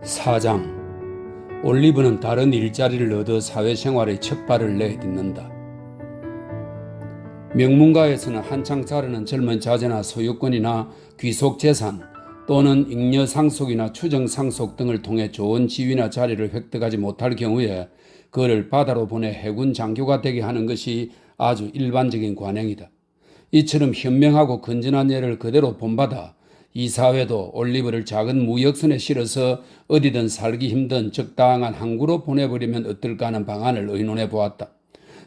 4장. 올리브는 다른 일자리를 얻어 사회생활의 첫 발을 내딛는다. 명문가에서는 한창 자라는 젊은 자제나 소유권이나 귀속재산 또는 잉여상속이나 추정상속 등을 통해 좋은 지위나 자리를 획득하지 못할 경우에 그를 바다로 보내 해군 장교가 되게 하는 것이 아주 일반적인 관행이다. 이처럼 현명하고 건전한 예를 그대로 본받아 이 사회도 올리브를 작은 무역선에 실어서 어디든 살기 힘든 적당한 항구로 보내버리면 어떨까 하는 방안을 의논해 보았다.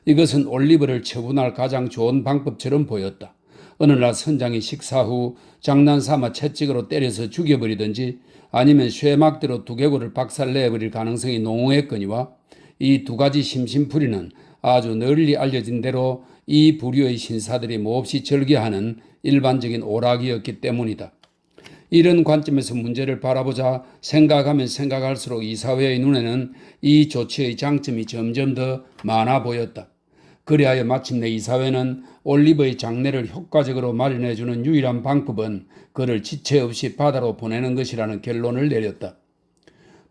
이것은 올리브를 처분할 가장 좋은 방법처럼 보였다. 어느 날 선장이 식사 후 장난삼아 채찍으로 때려서 죽여버리든지 아니면 쇠막대로 두개골을 박살내버릴 가능성이 농후했거니와 이 두 가지 심심풀이는 아주 널리 알려진 대로 이 부류의 신사들이 몹시 즐겨하는 일반적인 오락이었기 때문이다. 이런 관점에서 문제를 바라보자 생각하면 생각할수록 이 사회의 눈에는 이 조치의 장점이 점점 더 많아 보였다. 그리하여 마침내 이 사회는 올리브의 장례를 효과적으로 마련해주는 유일한 방법은 그를 지체 없이 바다로 보내는 것이라는 결론을 내렸다.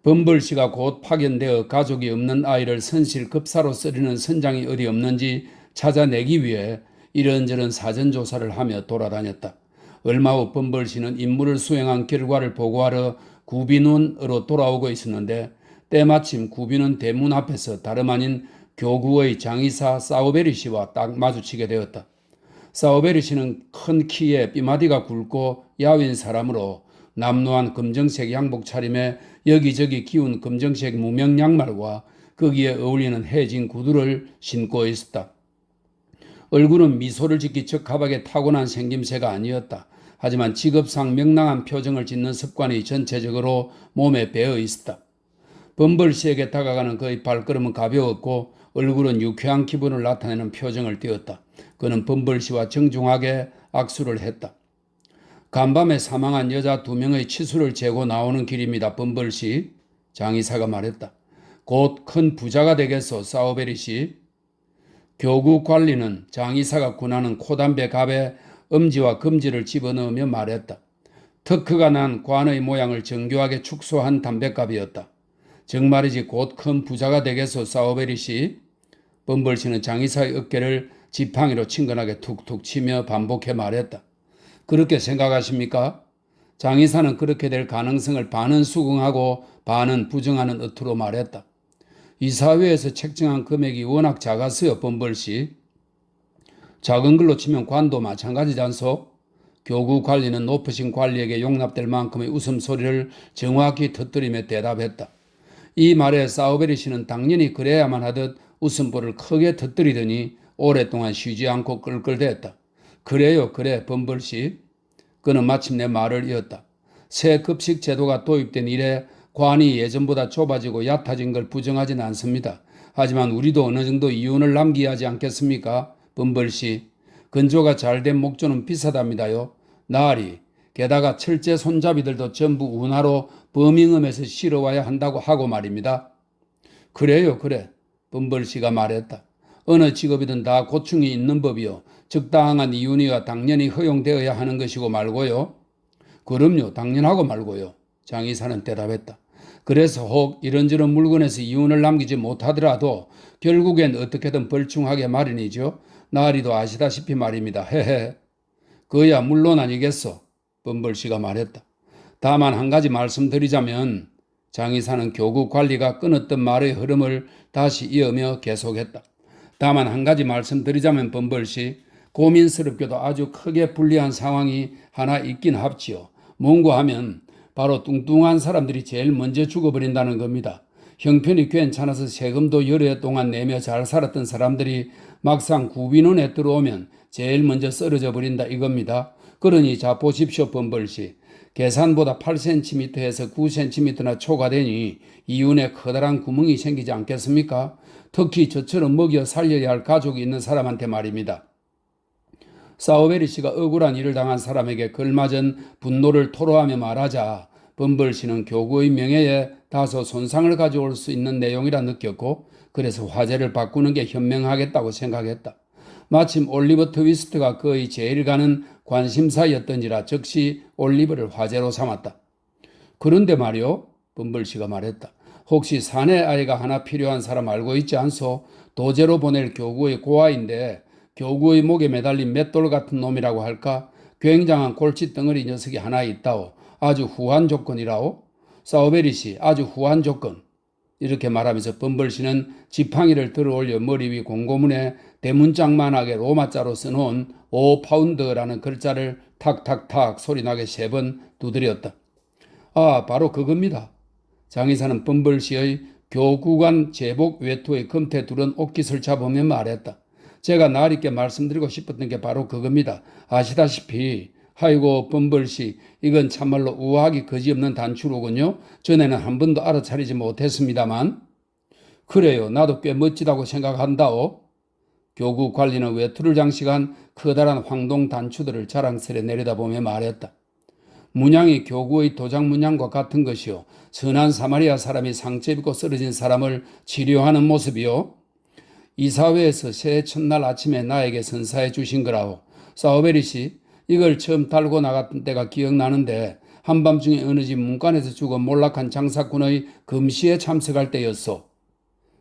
범벌씨가 곧 파견되어 가족이 없는 아이를 선실급사로 쓰려는 선장이 어디 없는지 찾아내기 위해 이런저런 사전조사를 하며 돌아다녔다. 얼마 후 범벌씨는 임무를 수행한 결과를 보고하러 구빈원으로 돌아오고 있었는데 때마침 구빈원 대문 앞에서 다름 아닌 교구의 장의사 사우베리 씨와 딱 마주치게 되었다. 사우베리 씨는 큰 키에 삐마디가 굵고 야윈 사람으로 남루한 검정색 양복 차림에 여기저기 기운 검정색 무명 양말과 거기에 어울리는 해진 구두를 신고 있었다. 얼굴은 미소를 짓기 적합하게 타고난 생김새가 아니었다. 하지만 직업상 명랑한 표정을 짓는 습관이 전체적으로 몸에 배어 있었다. 범벌씨에게 다가가는 그의 발걸음은 가벼웠고 얼굴은 유쾌한 기분을 나타내는 표정을 띄었다. 그는 범벌씨와 정중하게 악수를 했다. 간밤에 사망한 여자 2명의 치수를 재고 나오는 길입니다. 범벌씨, 장의사가 말했다. 곧 큰 부자가 되겠소, 사우베리 씨. 교구 관리는 장의사가 군하는 코담배 갑에 엄지와 검지를 집어넣으며 말했다. 터크가 난 관의 모양을 정교하게 축소한 담배갑이었다. 정말이지 곧 큰 부자가 되겠소, 사우베리 씨. 범벌씨는 장의사의 어깨를 지팡이로 친근하게 툭툭 치며 반복해 말했다. 그렇게 생각하십니까? 장의사는 그렇게 될 가능성을 반은 수긍하고 반은 부정하는 어투로 말했다. 이 사회에서 책정한 금액이 워낙 작았어요, 범벌씨. 작은 걸로 치면 관도 마찬가지지 않소? 교구 관리는 높으신 관리에게 용납될 만큼의 웃음소리를 정확히 터뜨리며 대답했다. 이 말에 사우베리 씨는 당연히 그래야만 하듯 웃음보를 크게 터뜨리더니 오랫동안 쉬지 않고 끌끌댔다. 그래요, 그래, 범벌씨. 그는 마침내 말을 이었다. 새 급식 제도가 도입된 이래 관이 예전보다 좁아지고 얕아진 걸 부정하진 않습니다. 하지만 우리도 어느 정도 이윤을 남겨야 하지 않겠습니까? 범벌씨. 건조가 잘된 목조는 비싸답니다요. 나으리. 게다가 철제 손잡이들도 전부 운하로 버밍엄에서 실어와야 한다고 하고 말입니다. 그래요, 그래. 범벌씨가 말했다. 어느 직업이든 다 고충이 있는 법이요. 적당한 이윤이야 당연히 허용되어야 하는 것이고 말고요. 그럼요, 당연하고 말고요. 장의사는 대답했다. 그래서 혹 이런저런 물건에서 이윤을 남기지 못하더라도 결국엔 어떻게든 벌충하게 마련이죠. 나으리도 아시다시피 말입니다. 헤헤. 그야 물론 아니겠소. 범벌씨가 말했다. 다만 한 가지 말씀드리자면 장의사는 교구 관리가 끊었던 말의 흐름을 다시 이으며 계속했다. 다만 한 가지 말씀드리자면 범벌씨, 고민스럽게도 아주 크게 불리한 상황이 하나 있긴 합지요. 뭔고 하면 바로 뚱뚱한 사람들이 제일 먼저 죽어버린다는 겁니다. 형편이 괜찮아서 세금도 여러 해 동안 내며 잘 살았던 사람들이 막상 구빈원에 들어오면 제일 먼저 쓰러져 버린다 이겁니다. 그러니 자 보십시오, 범벌씨. 계산보다 8cm에서 9cm나 초과되니 이윤에 커다란 구멍이 생기지 않겠습니까? 특히 저처럼 먹여 살려야 할 가족이 있는 사람한테 말입니다. 사우베리 씨가 억울한 일을 당한 사람에게 걸맞은 분노를 토로하며 말하자 범벌씨는 교구의 명예에 다소 손상을 가져올 수 있는 내용이라 느꼈고 그래서 화제를 바꾸는 게 현명하겠다고 생각했다. 마침 올리버 트위스트가 그의 제일 가는 관심사였던지라 즉시 올리버를 화제로 삼았다. 그런데 말이요. 범벌씨가 말했다. 혹시 사내 아이가 하나 필요한 사람 알고 있지 않소? 도제로 보낼 교구의 고아인데 교구의 목에 매달린 맷돌 같은 놈이라고 할까? 굉장한 골치 덩어리 녀석이 하나 있다오. 아주 후한 조건이라오. 사우베리씨, 아주 후한 조건. 이렇게 말하면서 범벌씨는 지팡이를 들어올려 머리 위 공고문에 대문짝만하게 로마자로 써놓은 5파운드라는 글자를 탁탁탁 소리나게 3번 두드렸다. 아, 바로 그겁니다. 장의사는 범벌씨의 교구관 제복 외투의 금태 두른 옷깃을 잡으며 말했다. 제가 날 있게 말씀드리고 싶었던 게 바로 그겁니다. 아시다시피 아이고 범벌씨, 이건 참말로 우아하기 거지없는 단추로군요. 전에는 한 번도 알아차리지 못했습니다만. 그래요. 나도 꽤 멋지다고 생각한다오. 교구 관리는 외투를 장식한 커다란 황동 단추들을 자랑스레 내려다보며 말했다. 문양이 교구의 도장 문양과 같은 것이요. 선한 사마리아 사람이 상처 입고 쓰러진 사람을 치료하는 모습이요. 이 사회에서 새해 첫날 아침에 나에게 선사해 주신 거라오. 사우베리 씨, 이걸 처음 달고 나갔던 때가 기억나는데 한밤중에 어느 집 문간에서 죽어 몰락한 장사꾼의 금시에 참석할 때였소.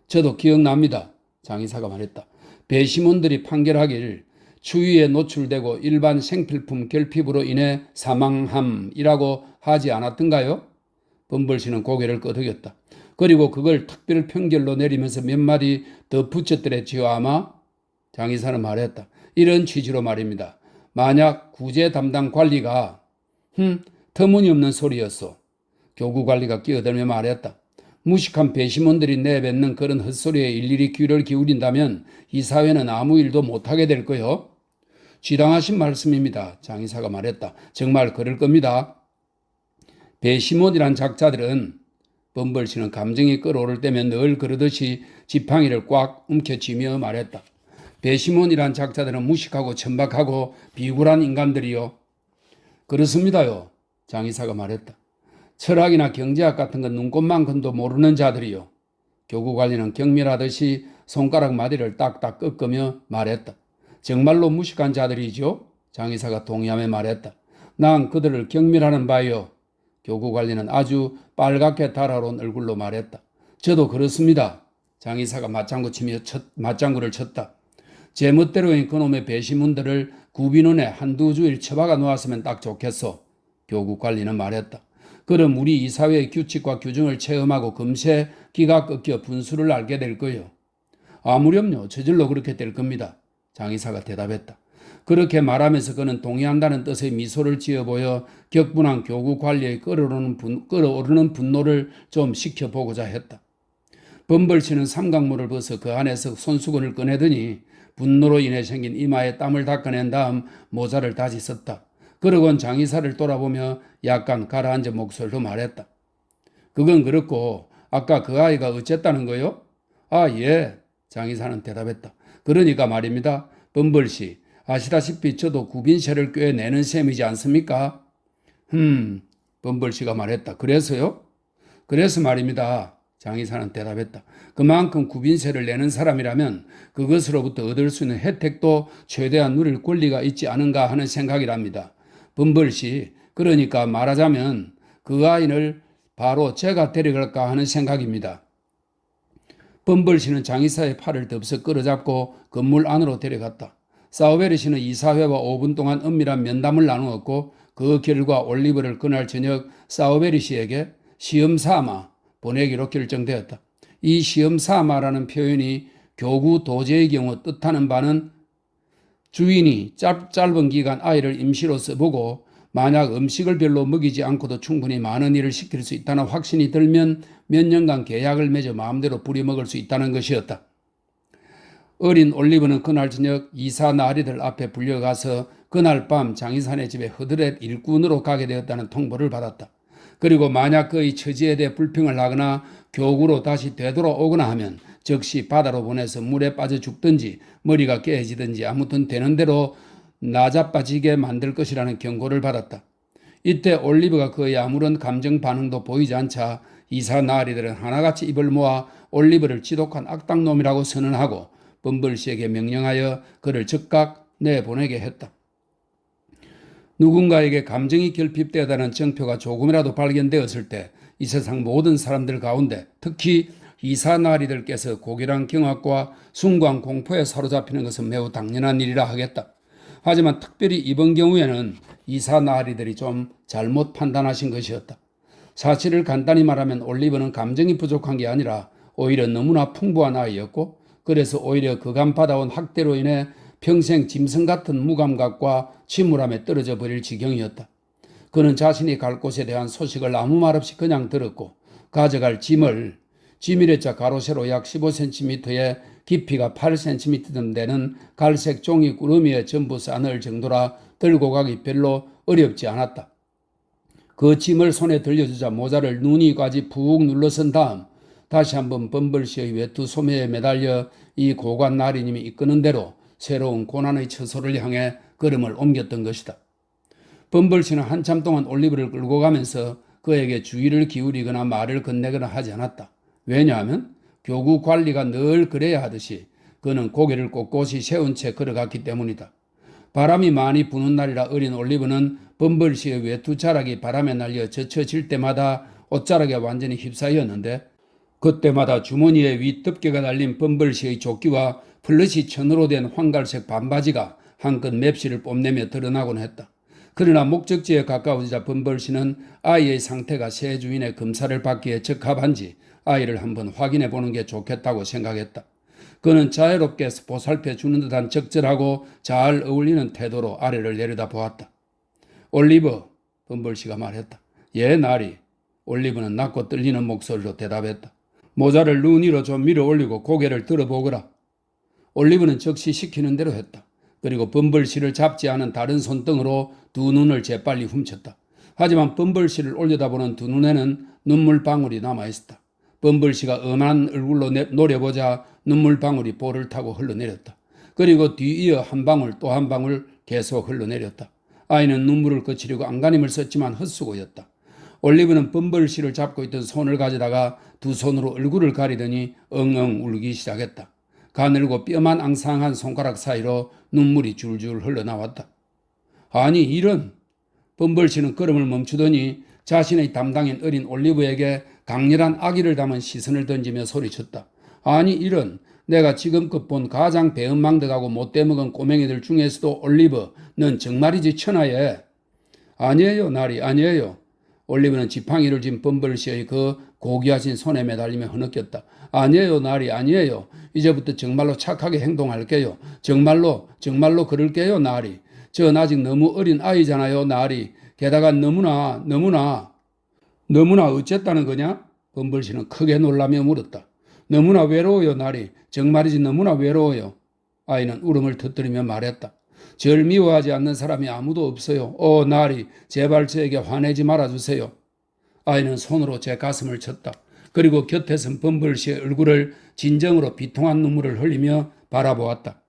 저도 기억납니다. 장의사가 말했다. 배심원들이 판결하길 추위에 노출되고 일반 생필품 결핍으로 인해 사망함이라고 하지 않았던가요? 범벌씨는 고개를 끄덕였다. 그리고 그걸 특별 평결로 내리면서 몇 마디 더 붙였더랬지요 아마? 장의사는 말했다. 이런 취지로 말입니다. 만약 구제 담당 관리가 터무니없는 소리였소. 교구 관리가 끼어들며 말했다. 무식한 배심원들이 내뱉는 그런 헛소리에 일일이 귀를 기울인다면 이 사회는 아무 일도 못하게 될 거요. 지당하신 말씀입니다. 장의사가 말했다. 정말 그럴 겁니다. 배심원이란 작자들은 범벌씨는 감정이 끓어오를 때면 늘 그러듯이 지팡이를 꽉 움켜쥐며 말했다. 배심원이란 작자들은 무식하고 천박하고 비굴한 인간들이요. 그렇습니다요. 장의사가 말했다. 철학이나 경제학 같은 건 눈꽃만큼도 모르는 자들이요. 교구 관리는 경멸하듯이 손가락 마디를 딱딱 꺾으며 말했다. 정말로 무식한 자들이죠. 장의사가 동의하며 말했다. 난 그들을 경멸하는 바요. 교구 관리는 아주 빨갛게 달아오른 얼굴로 말했다. 저도 그렇습니다. 장의사가 맞장구를 쳤다. 제멋대로인 그놈의 배심원들을 구빈원에 한두 주일 처박아 놓았으면 딱 좋겠소. 교구 관리는 말했다. 그럼 우리 이 사회의 규칙과 규정을 체험하고 금세 기가 꺾여 분수를 알게 될 거요. 아무렴요. 저절로 그렇게 될 겁니다. 장의사가 대답했다. 그렇게 말하면서 그는 동의한다는 뜻의 미소를 지어 보여 격분한 교구 관리의 끓어오르는 분노를 좀 식혀보고자 했다. 범벌씨는 삼각모를 벗어 그 안에서 손수건을 꺼내더니 분노로 인해 생긴 이마에 땀을 닦아낸 다음 모자를 다시 썼다. 그러곤 장의사를 돌아보며 약간 가라앉은 목소리로 말했다. 그건 그렇고 아까 그 아이가 어쨌다는 거요? 아, 예. 장의사는 대답했다. 그러니까 말입니다. 범벌씨, 아시다시피 저도 구빈세를 꽤 내는 셈이지 않습니까? 범벌씨가 말했다. 그래서요? 그래서 말입니다. 장의사는 대답했다. 그만큼 구빈세를 내는 사람이라면 그것으로부터 얻을 수 있는 혜택도 최대한 누릴 권리가 있지 않은가 하는 생각이랍니다. 범벌씨, 그러니까 말하자면 그 아이를 바로 제가 데려갈까 하는 생각입니다. 범벌씨는 장의사의 팔을 덥석 끌어잡고 건물 안으로 데려갔다. 사우베르씨는 이사회와 5분 동안 은밀한 면담을 나누었고 그 결과 올리브를 그날 저녁 사우베르씨에게 시험삼아 보내기로 결정되었다. 이 시험삼아라는 표현이 교구 도제의 경우 뜻하는 바는 주인이 짧은 기간 아이를 임시로 써보고 만약 음식을 별로 먹이지 않고도 충분히 많은 일을 시킬 수 있다는 확신이 들면 몇 년간 계약을 맺어 마음대로 부려먹을 수 있다는 것이었다. 어린 올리브는 그날 저녁 이사 나리들 앞에 불려가서 그날 밤 장의사네 집에 허드렛 일꾼으로 가게 되었다는 통보를 받았다. 그리고 만약 그의 처지에 대해 불평을 하거나 교구로 다시 되돌아오거나 하면 즉시 바다로 보내서 물에 빠져 죽든지 머리가 깨지든지 아무튼 되는 대로 나자빠지게 만들 것이라는 경고를 받았다. 이때 올리브가 그의 아무런 감정 반응도 보이지 않자 이사 나리들은 하나같이 입을 모아 올리브를 지독한 악당놈이라고 선언하고 범벌씨에게 명령하여 그를 즉각 내보내게 했다. 누군가에게 감정이 결핍되었다는 정표가 조금이라도 발견되었을 때 이 세상 모든 사람들 가운데 특히 이사나리들께서 고결한 경악과 숭고한 공포에 사로잡히는 것은 매우 당연한 일이라 하겠다. 하지만 특별히 이번 경우에는 이사나리들이 좀 잘못 판단하신 것이었다. 사실을 간단히 말하면 올리브는 감정이 부족한 게 아니라 오히려 너무나 풍부한 아이였고, 그래서 오히려 그간 받아온 학대로 인해 평생 짐승 같은 무감각과 침울함에 떨어져 버릴 지경이었다. 그는 자신이 갈 곳에 대한 소식을 아무 말 없이 그냥 들었고, 가져갈 짐을 지밀했자 가로 세로 약 15cm에 깊이가 8cm 되는 갈색 종이 구름이에 전부 싸넣을 정도라 들고 가기 별로 어렵지 않았다. 그 짐을 손에 들려주자 모자를 눈이까지 푹 눌러선 다음 다시 한번 범벌씨의 외투 소매에 매달려 이 고관 나리님이 이끄는 대로 새로운 고난의 처소를 향해 걸음을 옮겼던 것이다. 범벌씨는 한참 동안 올리브를 끌고 가면서 그에게 주의를 기울이거나 말을 건네거나 하지 않았다. 왜냐하면 교구 관리가 늘 그래야 하듯이 그는 고개를 꼿꼿이 세운 채 걸어갔기 때문이다. 바람이 많이 부는 날이라 어린 올리브는 범벌씨의 외투 자락이 바람에 날려 젖혀질 때마다 옷자락에 완전히 휩싸였는데, 그때마다 주머니에 윗덮개가 달린 범벌씨의 조끼와 플러시 천으로 된 황갈색 반바지가 한껏 맵시를 뽐내며 드러나곤 했다. 그러나 목적지에 가까워지자 범벌씨는 아이의 상태가 새 주인의 검사를 받기에 적합한지 아이를 한번 확인해 보는 게 좋겠다고 생각했다. 그는 자유롭게 보살펴 주는 듯한 적절하고 잘 어울리는 태도로 아래를 내려다 보았다. 올리브, 범벌씨가 말했다. 예, 나리. 올리브는 낮고 떨리는 목소리로 대답했다. 모자를 눈 위로 좀 밀어 올리고 고개를 들어보거라. 올리브는 즉시 시키는 대로 했다. 그리고 범벌씨를 잡지 않은 다른 손등으로 두 눈을 재빨리 훔쳤다. 하지만 범벌씨를 올려다보는 두 눈에는 눈물방울이 남아있었다. 범벌씨가 엄한 얼굴로 노려보자 눈물방울이 볼을 타고 흘러내렸다. 그리고 뒤이어 한 방울 또 한 방울 계속 흘러내렸다. 아이는 눈물을 그치려고 안간힘을 썼지만 헛수고였다. 올리브는 범벌씨를 잡고 있던 손을 가져다가 두 손으로 얼굴을 가리더니 엉엉 울기 시작했다. 가늘고 뼈만 앙상한 손가락 사이로 눈물이 줄줄 흘러나왔다. 아니 이런! 범벌씨는 걸음을 멈추더니 자신의 담당인 어린 올리브에게 강렬한 악의를 담은 시선을 던지며 소리쳤다. 아니 이런! 내가 지금껏 본 가장 배은망덕하고 못돼먹은 꼬맹이들 중에서도 올리브, 넌 정말이지 천하에. 아니에요 나리, 아니에요. 올리브는 지팡이를 쥔 범벌씨의 그 고귀하신 손에 매달리며 흐느꼈다. 아니에요 나리, 아니에요. 이제부터 정말로 착하게 행동할게요. 정말로 그럴게요 나리. 전 아직 너무 어린 아이잖아요 나리. 게다가 너무나 어쨌다는 거냐? 범벌씨는 크게 놀라며 물었다. 너무나 외로워요 나리. 정말이지 너무나 외로워요. 아이는 울음을 터뜨리며 말했다. 절 미워하지 않는 사람이 아무도 없어요. 나리, 제발 저에게 화내지 말아주세요. 아이는 손으로 제 가슴을 쳤다. 그리고 곁에 선 범벌씨의 얼굴을 진정으로 비통한 눈물을 흘리며 바라보았다.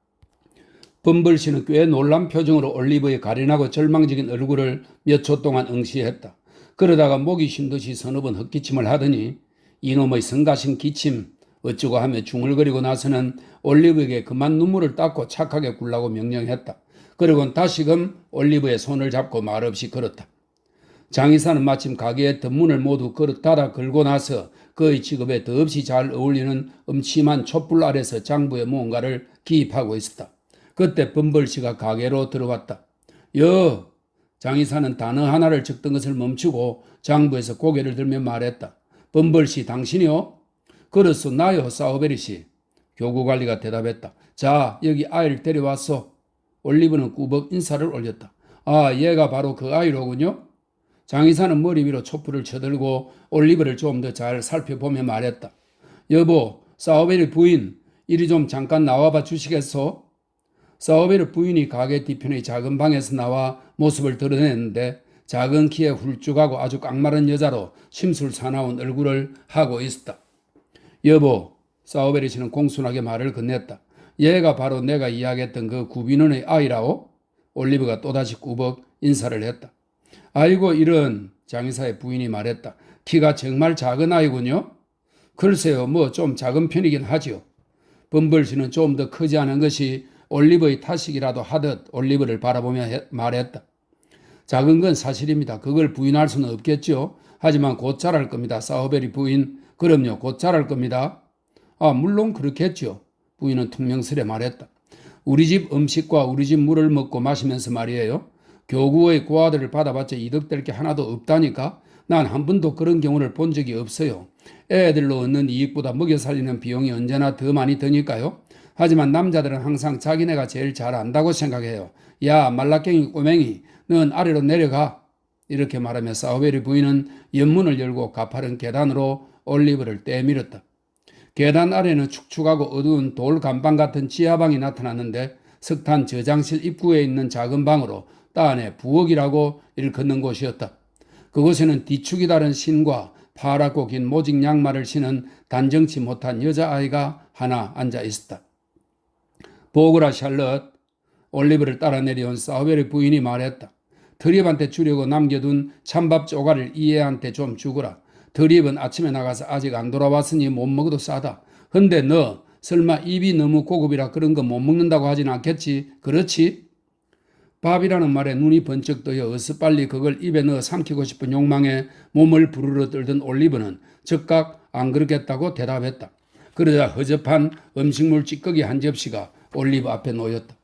범벌씨는 꽤 놀란 표정으로 올리브의 가련하고 절망적인 얼굴을 몇 초 동안 응시했다. 그러다가 목이 쉰 듯이 서너 번 헛기침을 하더니 이놈의 성가신 기침 어쩌고 하며 중얼거리고 나서는 올리브에게 그만 눈물을 닦고 착하게 굴라고 명령했다. 그리고는 다시금 올리브의 손을 잡고 말없이 걸었다. 장의사는 마침 가게의 덧문을 모두 닫아 걸고 나서 그의 직업에 더없이 잘 어울리는 음침한 촛불 아래서 장부에 무언가를 기입하고 있었다. 그때 범벌씨가 가게로 들어왔다. 장의사는 단어 하나를 적던 것을 멈추고 장부에서 고개를 들며 말했다. 범벌씨 당신이요? 그렇소 나요 사우베리씨. 교구관리가 대답했다. 자 여기 아이를 데려왔소. 올리브는 꾸벅 인사를 올렸다. 아 얘가 바로 그 아이로군요. 장의사는 머리 위로 촛불을 쳐들고 올리브를 좀 더 잘 살펴보며 말했다. 여보 사우베리 부인 이리 좀 잠깐 나와봐 주시겠소? 사우베리 부인이 가게 뒤편의 작은 방에서 나와 모습을 드러냈는데 작은 키에 훌쭉하고 아주 깡마른 여자로 심술사나운 얼굴을 하고 있었다. 여보, 사우베리 씨는 공손하게 말을 건넸다. 얘가 바로 내가 이야기했던 그 구비는의 아이라오? 올리브가 또다시 꾸벅 인사를 했다. 아이고 이런, 장의사의 부인이 말했다. 키가 정말 작은 아이군요? 글쎄요, 뭐 좀 작은 편이긴 하지요. 범벌씨는 좀 더 크지 않은 것이 올리브의 탓이기라도 하듯 올리브를 바라보며 말했다. 작은 건 사실입니다. 그걸 부인할 수는 없겠죠. 하지만 곧 잘할 겁니다. 사우베리 부인. 그럼요, 곧 잘할 겁니다. 물론 그렇겠죠. 부인은 퉁명스레 말했다. 우리 집 음식과 우리 집 물을 먹고 마시면서 말이에요. 교구의 고아들을 받아봤자 이득될 게 하나도 없다니까. 난 한 번도 그런 경우를 본 적이 없어요. 애들로 얻는 이익보다 먹여 살리는 비용이 언제나 더 많이 드니까요. 하지만 남자들은 항상 자기네가 제일 잘 안다고 생각해요. 야, 말라깽이 꼬맹이, 넌 아래로 내려가. 이렇게 말하며 사우베리 부인은 연문을 열고 가파른 계단으로 올리브를 떼밀었다. 계단 아래는 축축하고 어두운 돌 간방 같은 지하방이 나타났는데 석탄 저장실 입구에 있는 작은 방으로 따안에 부엌이라고 일컫는 곳이었다. 그곳에는 뒤축이 다른 신과 파랗고 긴 모직 양말을 신은 단정치 못한 여자아이가 하나 앉아 있었다. 보거라 샬럿, 올리브를 따라 내려온 사우베리 부인이 말했다. 드립한테 주려고 남겨둔 찬밥 조가를 이애한테 좀 주거라. 드립은 아침에 나가서 아직 안 돌아왔으니 못 먹어도 싸다. 근데 너 설마 입이 너무 고급이라 그런 거 못 먹는다고 하진 않겠지? 그렇지? 밥이라는 말에 눈이 번쩍 뜨여 어서 빨리 그걸 입에 넣어 삼키고 싶은 욕망에 몸을 부르르 떨던 올리브는 즉각 안 그러겠다고 대답했다. 그러자 허접한 음식물 찌꺼기 한 접시가 올리브 앞에 놓였다.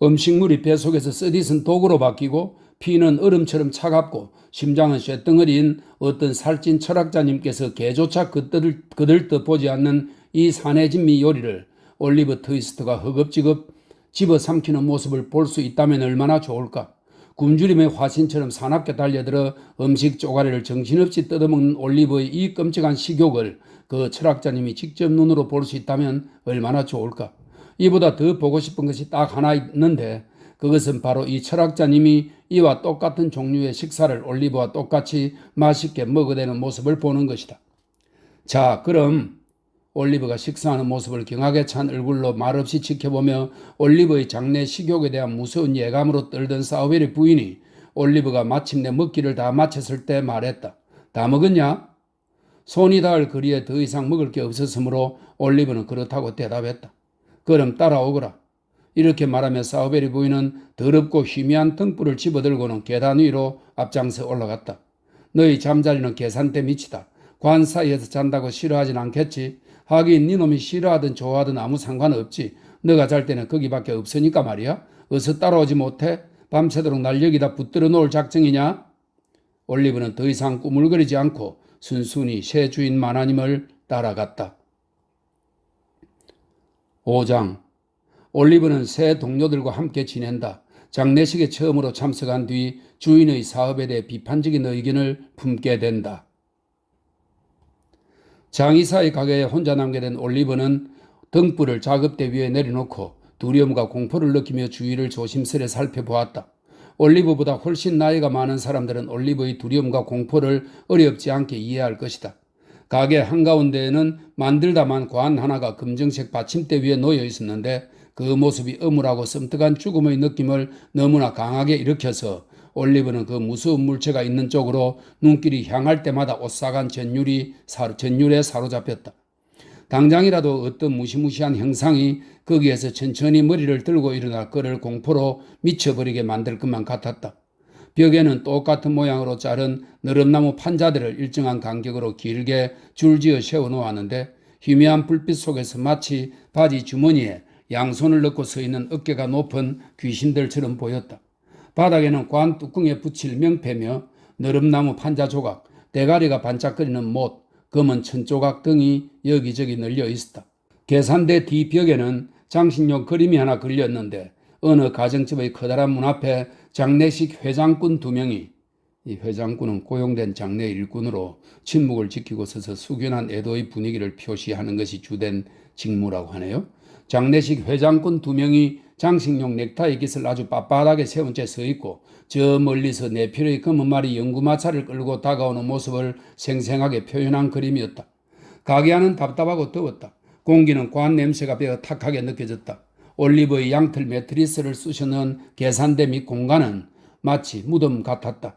음식물이 배 속에서 쓰디쓴 독으로 바뀌고 피는 얼음처럼 차갑고 심장은 쇳덩어리인 어떤 살찐 철학자님께서 개조차 거들떠 보지 않는 이 산해진미 요리를 올리브 트위스트가 허겁지겁 집어삼키는 모습을 볼 수 있다면 얼마나 좋을까. 굶주림의 화신처럼 사납게 달려들어 음식 쪼가리를 정신없이 뜯어먹는 올리브의 이 끔찍한 식욕을 그 철학자님이 직접 눈으로 볼 수 있다면 얼마나 좋을까. 이보다 더 보고 싶은 것이 딱 하나 있는데 그것은 바로 이 철학자님이 이와 똑같은 종류의 식사를 올리브와 똑같이 맛있게 먹어대는 모습을 보는 것이다. 자, 그럼 올리브가 식사하는 모습을 경악에 찬 얼굴로 말없이 지켜보며 올리브의 장래 식욕에 대한 무서운 예감으로 떨던 사우베리 부인이 올리브가 마침내 먹기를 다 마쳤을 때 말했다. 다 먹었냐? 손이 닿을 거리에 더 이상 먹을 게 없었으므로 올리브는 그렇다고 대답했다. 그럼 따라오거라. 이렇게 말하며 사우베리 부인은 더럽고 희미한 등불을 집어들고는 계단 위로 앞장서 올라갔다. 너희 잠자리는 계산대 밑이다. 관 사이에서 잔다고 싫어하진 않겠지? 하긴 네 놈이 싫어하든 좋아하든 아무 상관없지. 너가 잘 때는 거기밖에 없으니까 말이야. 어서 따라오지 못해? 밤새도록 날 여기다 붙들어 놓을 작정이냐? 올리브는 더 이상 꾸물거리지 않고 순순히 새 주인 마나님을 따라갔다. 5장. 올리브는 새 동료들과 함께 지낸다. 장례식에 처음으로 참석한 뒤 주인의 사업에 대해 비판적인 의견을 품게 된다. 장의사의 가게에 혼자 남게 된 올리브는 등불을 작업대 위에 내려놓고 두려움과 공포를 느끼며 주위를 조심스레 살펴보았다. 올리브보다 훨씬 나이가 많은 사람들은 올리브의 두려움과 공포를 어렵지 않게 이해할 것이다. 가게 한가운데에는 만들다만 관 하나가 검정색 받침대 위에 놓여 있었는데 그 모습이 음울하고 섬뜩한 죽음의 느낌을 너무나 강하게 일으켜서 올리브는 그 무서운 물체가 있는 쪽으로 눈길이 향할 때마다 오싹한 전율에 사로잡혔다. 당장이라도 어떤 무시무시한 형상이 거기에서 천천히 머리를 들고 일어나 그를 공포로 미쳐버리게 만들 것만 같았다. 벽에는 똑같은 모양으로 자른 너름나무 판자들을 일정한 간격으로 길게 줄지어 세워놓았는데 희미한 불빛 속에서 마치 바지 주머니에 양손을 넣고 서 있는 어깨가 높은 귀신들처럼 보였다. 바닥에는 관 뚜껑에 붙일 명패며 너름나무 판자 조각, 대가리가 반짝거리는 못, 검은 천조각 등이 여기저기 널려 있었다. 계산대 뒤벽에는 장식용 그림이 하나 걸렸는데 어느 가정집의 커다란 문 앞에 장례식 회장꾼 2명이, 이 회장꾼은 고용된 장례 일꾼으로 침묵을 지키고 서서 숙연한 애도의 분위기를 표시하는 것이 주된 직무라고 하네요. 장례식 회장꾼 2명이 장식용 넥타이 깃을 아주 빳빳하게 세운 채 서 있고 저 멀리서 내필의 검은 말이 연구마차를 끌고 다가오는 모습을 생생하게 표현한 그림이었다. 가게 안은 답답하고 더웠다. 공기는 관 냄새가 배어 탁하게 느껴졌다. 올리브의 양털 매트리스를 쑤셔넣은 계산대 및 공간은 마치 무덤 같았다.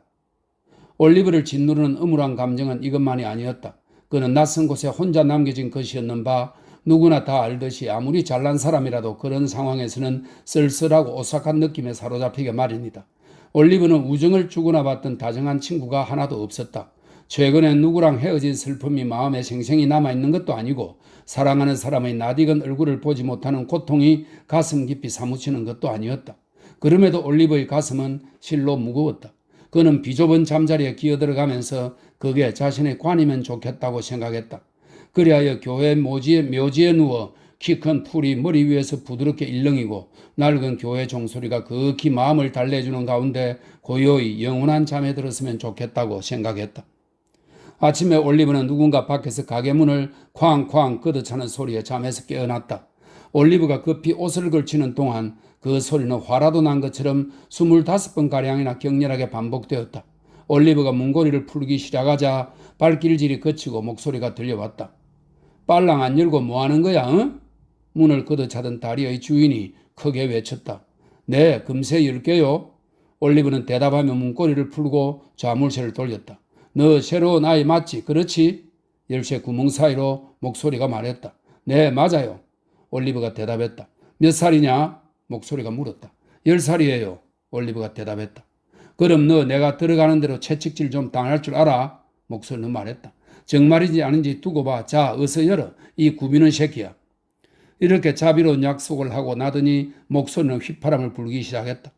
올리브를 짓누르는 음울한 감정은 이것만이 아니었다. 그는 낯선 곳에 혼자 남겨진 것이었는 바 누구나 다 알듯이 아무리 잘난 사람이라도 그런 상황에서는 쓸쓸하고 오싹한 느낌에 사로잡히게 마련이다. 올리브는 우정을 주고나 받던 다정한 친구가 하나도 없었다. 최근에 누구랑 헤어진 슬픔이 마음에 생생히 남아있는 것도 아니고 사랑하는 사람의 낯익은 얼굴을 보지 못하는 고통이 가슴 깊이 사무치는 것도 아니었다. 그럼에도 올리브의 가슴은 실로 무거웠다. 그는 비좁은 잠자리에 기어들어가면서 그게 자신의 관이면 좋겠다고 생각했다. 그리하여 교회 묘지에 누워 키 큰 풀이 머리 위에서 부드럽게 일렁이고 낡은 교회 종소리가 극히 마음을 달래주는 가운데 고요히 영원한 잠에 들었으면 좋겠다고 생각했다. 아침에 올리브는 누군가 밖에서 가게 문을 쾅쾅 걷어차는 소리에 잠에서 깨어났다. 올리브가 급히 옷을 걸치는 동안 그 소리는 화라도 난 것처럼 25번가량이나 격렬하게 반복되었다. 올리브가 문고리를 풀기 시작하자 발길질이 그치고 목소리가 들려왔다. 빨랑 안 열고 뭐하는 거야? 응? 문을 걷어차던 다리의 주인이 크게 외쳤다. 네, 금세 열게요. 올리브는 대답하며 문고리를 풀고 자물쇠를 돌렸다. 너 새로운 아이 맞지? 그렇지? 열쇠 구멍 사이로 목소리가 말했다. 네, 맞아요. 올리브가 대답했다. 몇 살이냐? 목소리가 물었다. 10살이에요. 올리브가 대답했다. 그럼 너 내가 들어가는 대로 채찍질 좀 당할 줄 알아? 목소리는 말했다. 정말인지 아닌지 두고 봐. 자, 어서 열어. 이 구비는 새끼야. 이렇게 자비로운 약속을 하고 나더니 목소리는 휘파람을 불기 시작했다.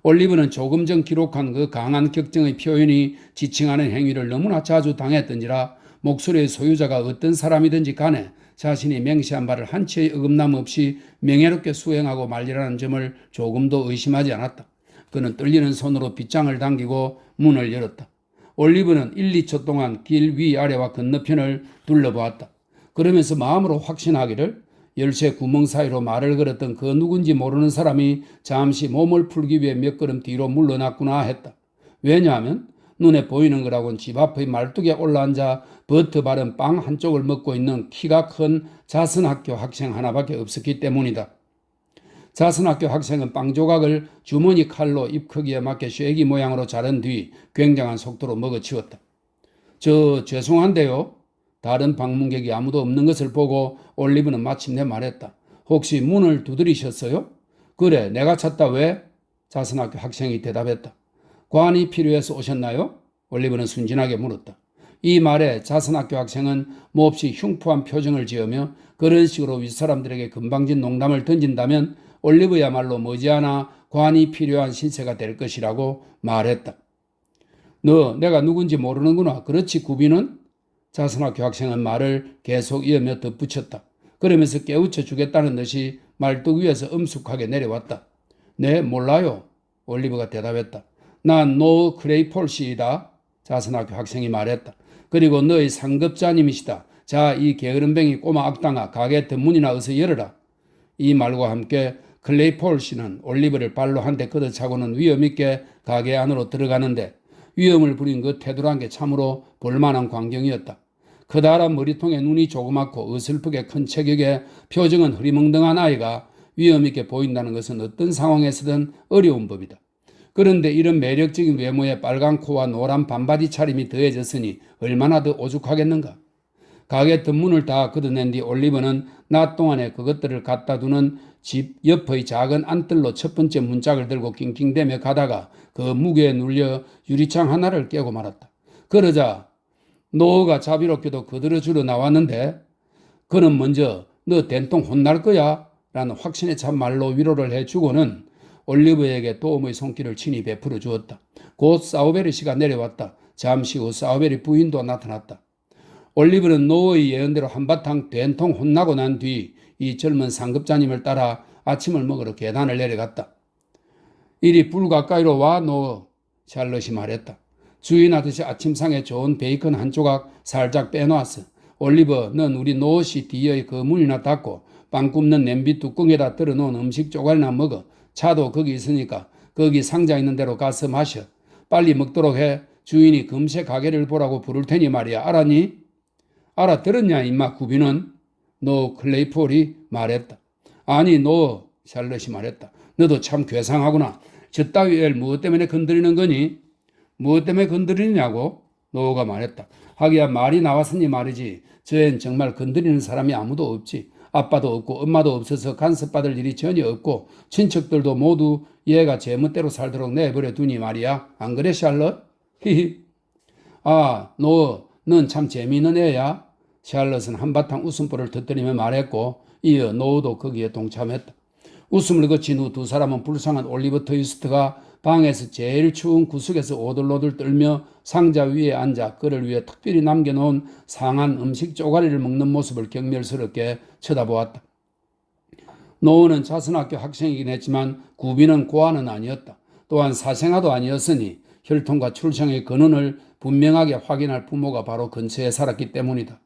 올리브는 조금 전 기록한 그 강한 격정의 표현이 지칭하는 행위를 너무나 자주 당했던지라 목소리의 소유자가 어떤 사람이든지 간에 자신이 맹세한 바를 한치의 어긋남 없이 명예롭게 수행하고 말리라는 점을 조금도 의심하지 않았다. 그는 떨리는 손으로 빗장을 당기고 문을 열었다. 올리브는 1, 2초 동안 길 위아래와 건너편을 둘러보았다. 그러면서 마음으로 확신하기를 열쇠 구멍 사이로 말을 걸었던 그 누군지 모르는 사람이 잠시 몸을 풀기 위해 몇 걸음 뒤로 물러났구나 했다. 왜냐하면 눈에 보이는 거라고는 집 앞의 말뚝에 올라앉아 버터 바른 빵 한쪽을 먹고 있는 키가 큰 자선학교 학생 하나밖에 없었기 때문이다. 자선학교 학생은 빵 조각을 주머니 칼로 입 크기에 맞게 쉐기 모양으로 자른 뒤 굉장한 속도로 먹어치웠다. 죄송한데요. 다른 방문객이 아무도 없는 것을 보고 올리브는 마침내 말했다. 혹시 문을 두드리셨어요? 그래, 내가 찾다 왜? 자선학교 학생이 대답했다. 관이 필요해서 오셨나요? 올리브는 순진하게 물었다. 이 말에 자선학교 학생은 몹시 흉포한 표정을 지으며 그런 식으로 윗사람들에게 금방진 농담을 던진다면 올리브야말로 머지않아 관이 필요한 신세가 될 것이라고 말했다. 너 내가 누군지 모르는구나. 그렇지, 구비는? 자선학교 학생은 말을 계속 이으며 덧붙였다. 그러면서 깨우쳐 주겠다는 듯이 말뚝 위에서 엄숙하게 내려왔다. 네, 몰라요. 올리브가 대답했다. 난 노 크레이폴씨이다. 자선학교 학생이 말했다. 그리고 너의 상급자님이시다. 자, 이 게으름뱅이 꼬마 악당아, 가게 뒷문이나 어서 열어라. 이 말과 함께 클레이폴 씨는 올리브를 발로 한 대 걷어차고는 위험있게 가게 안으로 들어가는데 위험을 부린 그 태도란 게 참으로 볼만한 광경이었다. 커다란 머리통에 눈이 조그맣고 어설프게 큰 체격에 표정은 흐리멍덩한 아이가 위험있게 보인다는 것은 어떤 상황에서든 어려운 법이다. 그런데 이런 매력적인 외모에 빨간 코와 노란 반바지 차림이 더해졌으니 얼마나 더 오죽하겠는가. 가게 뒷문을 다 걷어낸 뒤 올리버는 낮 동안에 그것들을 갖다 두는 집 옆의 작은 안뜰로 첫 번째 문짝을 들고 낑낑대며 가다가 그 무게에 눌려 유리창 하나를 깨고 말았다. 그러자 노어가 자비롭게도 거들어주러 나왔는데 그는 먼저 너 된통 혼날 거야 라는 확신에 찬 말로 위로를 해주고는 올리브에게 도움의 손길을 친히 베풀어 주었다. 곧 사우베리 씨가 내려왔다. 잠시 후 사우베리 부인도 나타났다. 올리브는 노어의 예언대로 한바탕 된통 혼나고 난 뒤 이 젊은 상급자님을 따라 아침을 먹으러 계단을 내려갔다. 이리 불 가까이로 와 노어, 샬럿이 말했다. 주인하듯이 아침상에 좋은 베이컨 한 조각 살짝 빼놓았어. 올리버, 넌 우리 노엇이 뒤의 그 문이나 닫고 빵 굽는 냄비 뚜껑에다 들어놓은 음식 조각이나 먹어. 차도 거기 있으니까 거기 상자 있는 대로 가서 마셔. 빨리 먹도록 해. 주인이 금세 가게를 보라고 부를 테니 말이야. 알았니? 알아들었냐 임마 구비는? 너 클레이폴이 말했다. 아니 너, 샬럿이 말했다. 너도 참 괴상하구나. 저 따위 애를 무엇 때문에 건드리는 거니? 무엇 때문에 건드리냐고? 노가 말했다. 하기야 말이 나왔으니 말이지. 저 애는 정말 건드리는 사람이 아무도 없지. 아빠도 없고 엄마도 없어서 간섭받을 일이 전혀 없고 친척들도 모두 얘가 제 멋대로 살도록 내버려 두니 말이야. 안 그래 샬럿? 히히. 아, 너는 참 재미있는 애야. 샬럿은 한바탕 웃음보를 터뜨리며 말했고 이어 노우도 거기에 동참했다. 웃음을 거친 후 두 사람은 불쌍한 올리버 트위스트가 방에서 제일 추운 구석에서 오들오들 떨며 상자 위에 앉아 그를 위해 특별히 남겨놓은 상한 음식 쪼가리를 먹는 모습을 경멸스럽게 쳐다보았다. 노우는 자선학교 학생이긴 했지만 구비는 고아는 아니었다. 또한 사생아도 아니었으니 혈통과 출생의 근원을 분명하게 확인할 부모가 바로 근처에 살았기 때문이다.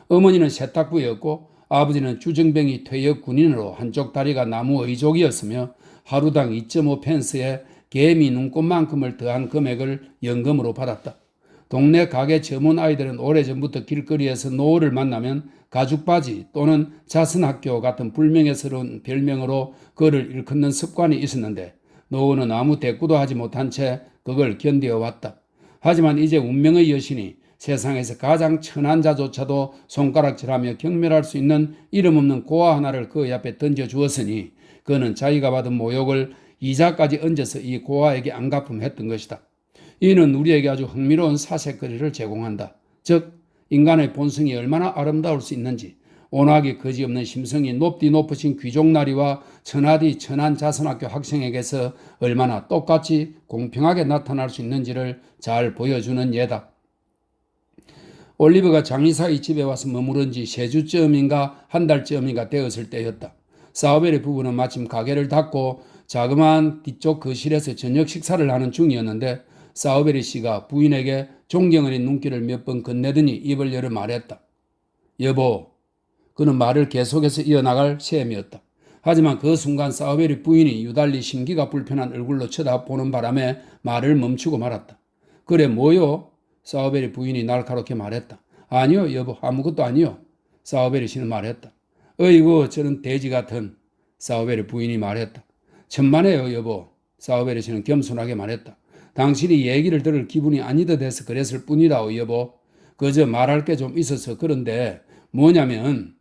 어머니는 세탁부였고 아버지는 주정뱅이 퇴역 군인으로 한쪽 다리가 나무 의족이었으며 하루당 2.5펜스에 개미 눈꽃만큼을 더한 금액을 연금으로 받았다. 동네 가게 전문 아이들은 오래전부터 길거리에서 노을을 만나면 가죽바지 또는 자선학교 같은 불명예스러운 별명으로 그를 일컫는 습관이 있었는데 노을은 아무 대꾸도 하지 못한 채 그걸 견뎌왔다. 하지만 이제 운명의 여신이 세상에서 가장 천한 자조차도 손가락질하며 경멸할 수 있는 이름 없는 고아 하나를 그 앞에 던져주었으니 그는 자기가 받은 모욕을 이자까지 얹어서 이 고아에게 안갚음했던 것이다. 이는 우리에게 아주 흥미로운 사색거리를 제공한다. 즉 인간의 본성이 얼마나 아름다울 수 있는지, 온화하기 거지없는 심성이 높디 높으신 귀족나리와 천하디 천한 자선학교 학생에게서 얼마나 똑같이 공평하게 나타날 수 있는지를 잘 보여주는 예다. 올리버가 장의사의 집에 와서 머무른 지 3주쯤인가 한 달쯤인가 되었을 때였다. 사우베리 부부는 마침 가게를 닫고 자그마한 뒤쪽 거실에서 저녁 식사를 하는 중이었는데 사우베리 씨가 부인에게 존경 어린 눈길을 몇 번 건네더니 입을 열어 말했다. 여보. 그는 말을 계속해서 이어나갈 셈이었다. 하지만 그 순간 사우베리 부인이 유달리 심기가 불편한 얼굴로 쳐다보는 바람에 말을 멈추고 말았다. 그래 뭐요? 사우베리 부인이 날카롭게 말했다. 아니요 여보 아무것도 아니요. 사우베리 씨는 말했다. 어이구 저는 돼지 같은. 사우베리 부인이 말했다. 천만에요 여보. 사우베리 씨는 겸손하게 말했다. 당신이 얘기를 들을 기분이 아니듯 해서 그랬을 뿐이라오 여보. 그저 말할 게 좀 있어서 그런데 뭐냐면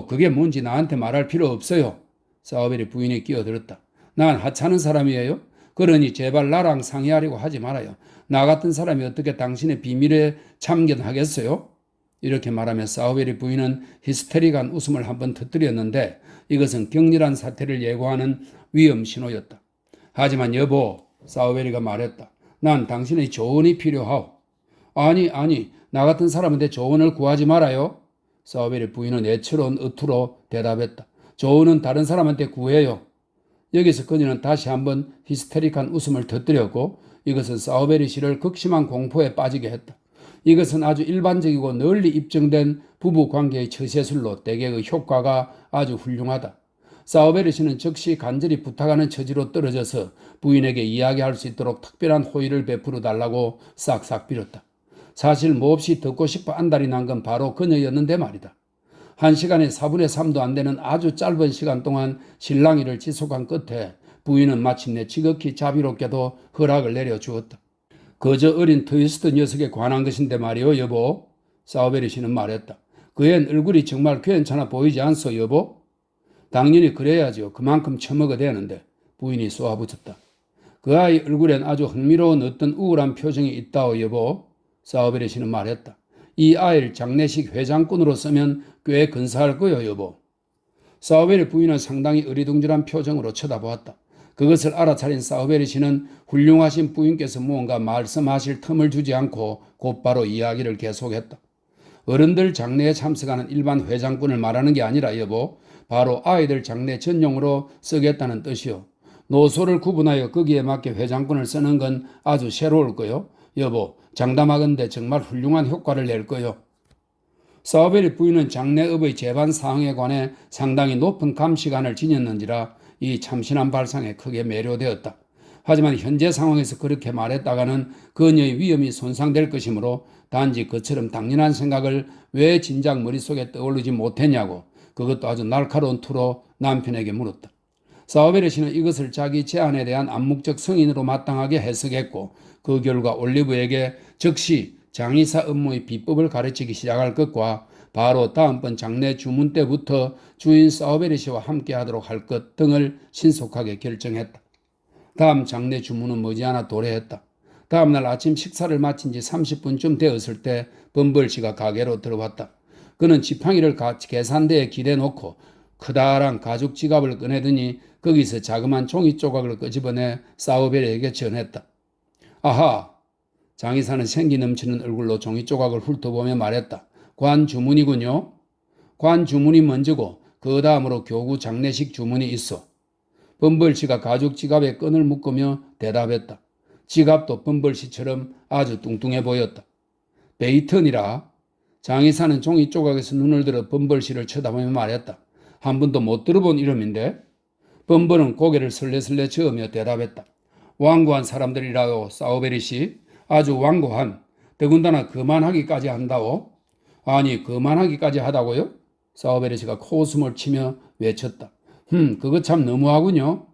그게 뭔지 나한테 말할 필요 없어요. 사우베리 부인이 끼어들었다. 난 하찮은 사람이에요. 그러니 제발 나랑 상의하려고 하지 말아요. 나 같은 사람이 어떻게 당신의 비밀에 참견하겠어요? 이렇게 말하며 사우베리 부인은 히스테릭한 웃음을 한번 터뜨렸는데 이것은 격렬한 사태를 예고하는 위험 신호였다. 하지만 여보, 사우베리가 말했다. 난 당신의 조언이 필요하오. 아니, 나 같은 사람한테 조언을 구하지 말아요. 사우베리 부인은 애처로운 어투로 대답했다. 조언은 다른 사람한테 구해요. 여기서 그녀는 다시 한번 히스테릭한 웃음을 터뜨렸고 이것은 사우베리 씨를 극심한 공포에 빠지게 했다. 이것은 아주 일반적이고 널리 입증된 부부관계의 처세술로 대개 그 효과가 아주 훌륭하다. 사우베리 씨는 즉시 간절히 부탁하는 처지로 떨어져서 부인에게 이야기할 수 있도록 특별한 호의를 베풀어 달라고 싹싹 빌었다. 사실 몹시 듣고 싶어 안달이 난 건 바로 그녀였는데 말이다. 1시간에 4분의 3도 안 되는 아주 짧은 시간 동안 실랑이를 지속한 끝에 부인은 마침내 지극히 자비롭게도 허락을 내려주었다. 그저 어린 트위스트 녀석에 관한 것인데 말이오 여보. 사우베리 씨는 말했다. 그 앤 얼굴이 정말 괜찮아 보이지 않소 여보? 당연히 그래야죠. 그만큼 처먹어야 되는데. 부인이 쏘아붙였다. 그 아이 얼굴엔 아주 흥미로운 어떤 우울한 표정이 있다오 여보. 사우베리 씨는 말했다. 이 아이를 장례식 회장꾼으로 쓰면 꽤 근사할 거요 여보. 사우베리 부인은 상당히 어리둥절한 표정으로 쳐다보았다. 그것을 알아차린 사우베리 씨는 훌륭하신 부인께서 무언가 말씀하실 틈을 주지 않고 곧바로 이야기를 계속했다. 어른들 장례에 참석하는 일반 회장꾼을 말하는 게 아니라 여보, 바로 아이들 장례 전용으로 쓰겠다는 뜻이요. 노소를 구분하여 거기에 맞게 회장꾼을 쓰는 건 아주 새로울 거요. 여보, 장담하건대 정말 훌륭한 효과를 낼 거요. 사우베리 부인은 장례업의 재반 사항에 관해 상당히 높은 감시관을 지녔는지라 이 참신한 발상에 크게 매료되었다. 하지만 현재 상황에서 그렇게 말했다가는 그녀의 위험이 손상될 것이므로 단지 그처럼 당연한 생각을 왜 진작 머릿속에 떠오르지 못했냐고 그것도 아주 날카로운 투로 남편에게 물었다. 사우베리 씨는 이것을 자기 제안에 대한 암묵적 성인으로 마땅하게 해석했고 그 결과 올리브에게 즉시 장의사 업무의 비법을 가르치기 시작할 것과 바로 다음번 장례 주문 때부터 주인 사우베리 씨와 함께 하도록 할 것 등을 신속하게 결정했다. 다음 장례 주문은 머지않아 도래했다. 다음날 아침 식사를 마친 지 30분쯤 되었을 때 범벌씨가 가게로 들어왔다. 그는 지팡이를 계산대에 기대놓고 커다란 가죽 지갑을 꺼내더니 거기서 자그마한 종이 조각을 끄집어내 사우벨에게 전했다. 아하! 장의사는 생기 넘치는 얼굴로 종이 조각을 훑어보며 말했다. 관 주문이군요. 관 주문이 먼저고 그 다음으로 교구 장례식 주문이 있어. 범벌씨가 가죽 지갑에 끈을 묶으며 대답했다. 지갑도 범벌씨처럼 아주 뚱뚱해 보였다. 베이턴이라. 장의사는 종이 조각에서 눈을 들어 범벌씨를 쳐다보며 말했다. 한 번도 못 들어본 이름인데? 범벌은 고개를 설레설레 저으며 대답했다. 완고한 사람들이라요, 사우베리 씨. 아주 완고한. 더군다나 그만하기까지 한다오. 아니, 그만하기까지 하다고요? 사우베리 씨가 코웃음을 치며 외쳤다. 그거 참 너무하군요.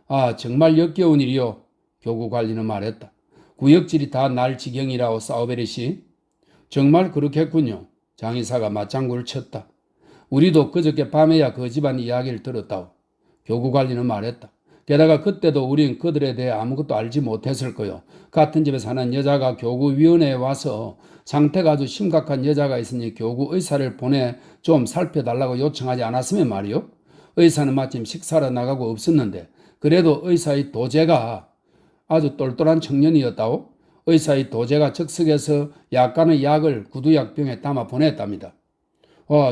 아, 정말 역겨운 일이요. 교구 관리는 말했다. 구역질이 다 날 지경이라오, 사우베리 씨. 정말 그렇겠군요. 장의사가 맞장구를 쳤다. 우리도 그저께 밤에야 그 집안 이야기를 들었다오. 교구 관리는 말했다. 게다가 그때도 우린 그들에 대해 아무것도 알지 못했을 거요. 같은 집에 사는 여자가 교구위원회에 와서 상태가 아주 심각한 여자가 있으니 교구 의사를 보내 좀 살펴달라고 요청하지 않았으면 말이요. 의사는 마침 식사를 나가고 없었는데 그래도 의사의 도제가 아주 똘똘한 청년이었다오. 의사의 도제가 즉석에서 약간의 약을 구두약병에 담아 보냈답니다.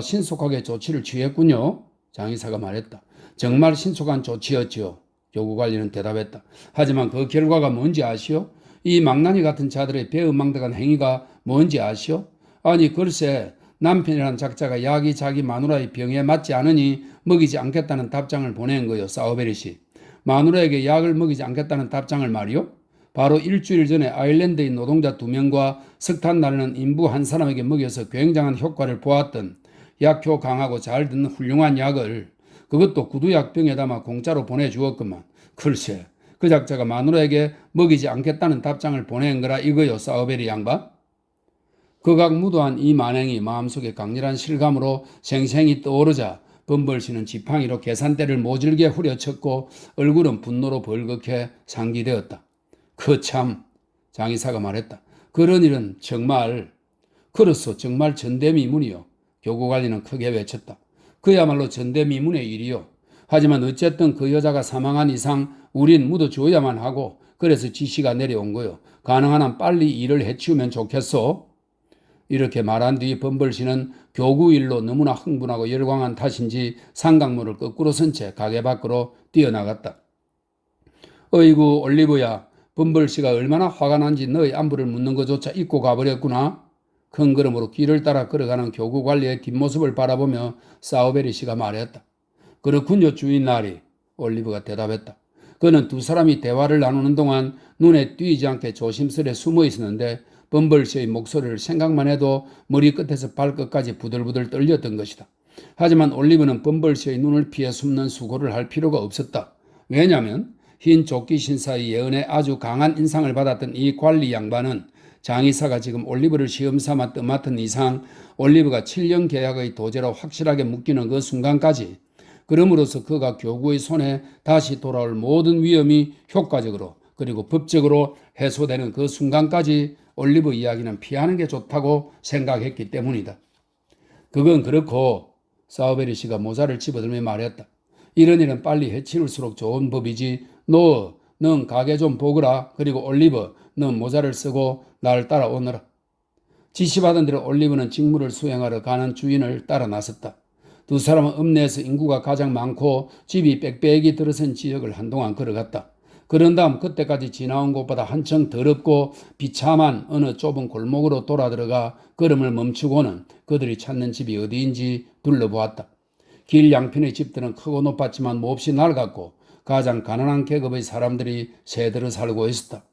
신속하게 조치를 취했군요. 장의사가 말했다. 정말 신속한 조치였지요. 교구관리는 대답했다. 하지만 그 결과가 뭔지 아시오? 이 망나니 같은 자들의 배은망덕한 행위가 뭔지 아시오? 아니 글쎄 남편이란 작자가 약이 자기 마누라의 병에 맞지 않으니 먹이지 않겠다는 답장을 보낸 거요. 사우베리 씨. 마누라에게 약을 먹이지 않겠다는 답장을 말이요? 바로 일주일 전에 아일랜드의 노동자 2명과 석탄 나르는 인부 한 사람에게 먹여서 굉장한 효과를 보았던 약효 강하고 잘 듣는 훌륭한 약을 그것도 구두약병에 담아 공짜로 보내주었구만. 글쎄 그 작자가 마누라에게 먹이지 않겠다는 답장을 보낸 거라 이거요. 사우베리 양반. 극악무도한 이 만행이 마음속에 강렬한 실감으로 생생히 떠오르자 범벌씨는 지팡이로 계산대를 모질게 후려쳤고 얼굴은 분노로 벌겋게 상기되었다. 그 참, 장의사가 말했다. 그런 일은 정말, 그렇소, 정말 전대미문이요. 교구관리는 크게 외쳤다. 그야말로 전대미문의 일이요. 하지만 어쨌든 그 여자가 사망한 이상 우린 묻어줘야만 하고 그래서 지시가 내려온 거요. 가능한 한 빨리 일을 해치우면 좋겠소. 이렇게 말한 뒤 범벌씨는 교구 일로 너무나 흥분하고 열광한 탓인지 상강문을 거꾸로 선 채 가게 밖으로 뛰어나갔다. 어이구 올리브야. 범벌씨가 얼마나 화가 난지 너의 안부를 묻는 것조차 잊고 가버렸구나. 큰 걸음으로 길을 따라 걸어가는 교구 관리의 뒷모습을 바라보며 사우베리 씨가 말했다. 그렇군요 주인 나리. 올리브가 대답했다. 그는 두 사람이 대화를 나누는 동안 눈에 띄지 않게 조심스레 숨어 있었는데 범벌씨의 목소리를 생각만 해도 머리끝에서 발끝까지 부들부들 떨렸던 것이다. 하지만 올리브는 범벌씨의 눈을 피해 숨는 수고를 할 필요가 없었다. 왜냐하면 흰 조끼 신사의 예언에 아주 강한 인상을 받았던 이 관리 양반은 장의사가 지금 올리브를 시험삼아 떠맡은 이상 올리브가 7년 계약의 도제로 확실하게 묶이는 그 순간까지 그럼으로써 그가 교구의 손에 다시 돌아올 모든 위험이 효과적으로 그리고 법적으로 해소되는 그 순간까지 올리브 이야기는 피하는 게 좋다고 생각했기 때문이다. 그건 그렇고 사우베리 씨가 모자를 집어들며 말했다. 이런 일은 빨리 해치울수록 좋은 법이지. 넌 가게 좀 보거라. 그리고 올리브, 넌 모자를 쓰고 날 따라오너라. 지시받은 대로 올리브는 직무를 수행하러 가는 주인을 따라 나섰다. 두 사람은 읍내에서 인구가 가장 많고 집이 빽빽이 들어선 지역을 한동안 걸어갔다. 그런 다음 그때까지 지나온 곳보다 한층 더럽고 비참한 어느 좁은 골목으로 돌아들어가 걸음을 멈추고는 그들이 찾는 집이 어디인지 둘러보았다. 길 양편의 집들은 크고 높았지만 몹시 낡았고 가장 가난한 계급의 사람들이 새들어 살고 있었다.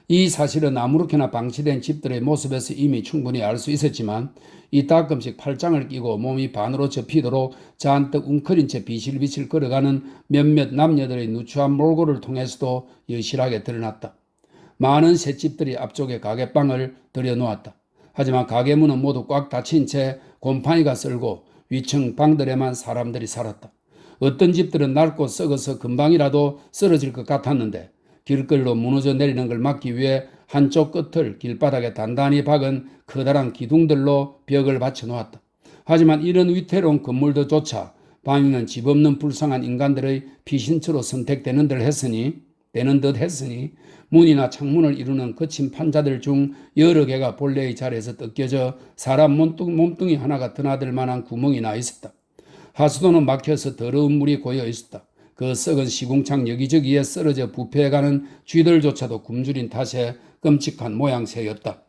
이 사실은 아무렇게나 방치된 집들의 모습에서 이미 충분히 알 수 있었지만 이따금씩 팔짱을 끼고 몸이 반으로 접히도록 잔뜩 웅크린 채 비실비실 걸어가는 몇몇 남녀들의 누추한 몰골을 통해서도 여실하게 드러났다. 많은 셋집들이 앞쪽에 가게방을 들여놓았다. 하지만 가게문은 모두 꽉 닫힌 채 곰팡이가 쓸고 위층 방들에만 사람들이 살았다. 어떤 집들은 낡고 썩어서 금방이라도 쓰러질 것 같았는데 길거리로 무너져 내리는 걸 막기 위해 한쪽 끝을 길바닥에 단단히 박은 커다란 기둥들로 벽을 받쳐놓았다. 하지만 이런 위태로운 건물들조차 밤이면 집 없는 불쌍한 인간들의 피신처로 선택되는 듯 했으니 문이나 창문을 이루는 거친 판자들 중 여러 개가 본래의 자리에서 뜯겨져 사람 몸뚱이 하나가 드나들 만한 구멍이 나 있었다. 하수도는 막혀서 더러운 물이 고여 있었다. 그 썩은 시궁창 여기저기에 쓰러져 부패해가는 쥐들조차도 굶주린 탓에 끔찍한 모양새였다.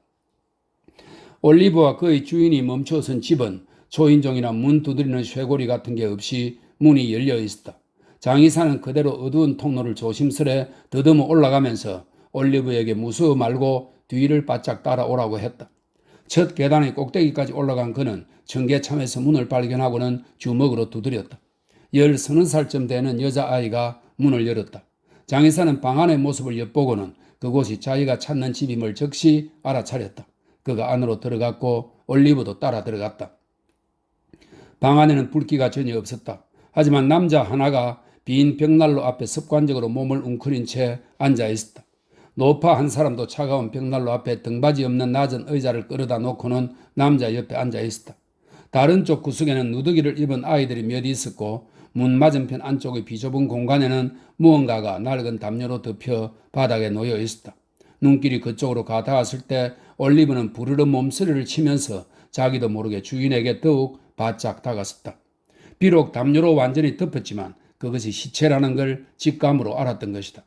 올리브와 그의 주인이 멈춰선 집은 초인종이나 문 두드리는 쇠고리 같은 게 없이 문이 열려 있었다. 장의사는 그대로 어두운 통로를 조심스레 더듬어 올라가면서 올리브에게 무서워 말고 뒤를 바짝 따라오라고 했다. 첫 계단의 꼭대기까지 올라간 그는 청계참에서 문을 발견하고는 주먹으로 두드렸다. 10살쯤 되는 여자아이가 문을 열었다. 장의사는 방 안의 모습을 엿보고는 그곳이 자기가 찾는 집임을 즉시 알아차렸다. 그가 안으로 들어갔고 올리브도 따라 들어갔다. 방 안에는 불기가 전혀 없었다. 하지만 남자 하나가 빈 벽난로 앞에 습관적으로 몸을 웅크린 채 앉아 있었다. 노파 한 사람도 차가운 벽난로 앞에 등받이 없는 낮은 의자를 끌어다 놓고는 남자 옆에 앉아 있었다. 다른 쪽 구석에는 누더기를 입은 아이들이 몇 있었고 문 맞은편 안쪽의 비좁은 공간에는 무언가가 낡은 담요로 덮여 바닥에 놓여 있었다. 눈길이 그쪽으로 닿았을 때 올리브는 부르르 몸서리를 치면서 자기도 모르게 주인에게 더욱 바짝 다가섰다. 비록 담요로 완전히 덮었지만 그것이 시체라는 걸 직감으로 알았던 것이다.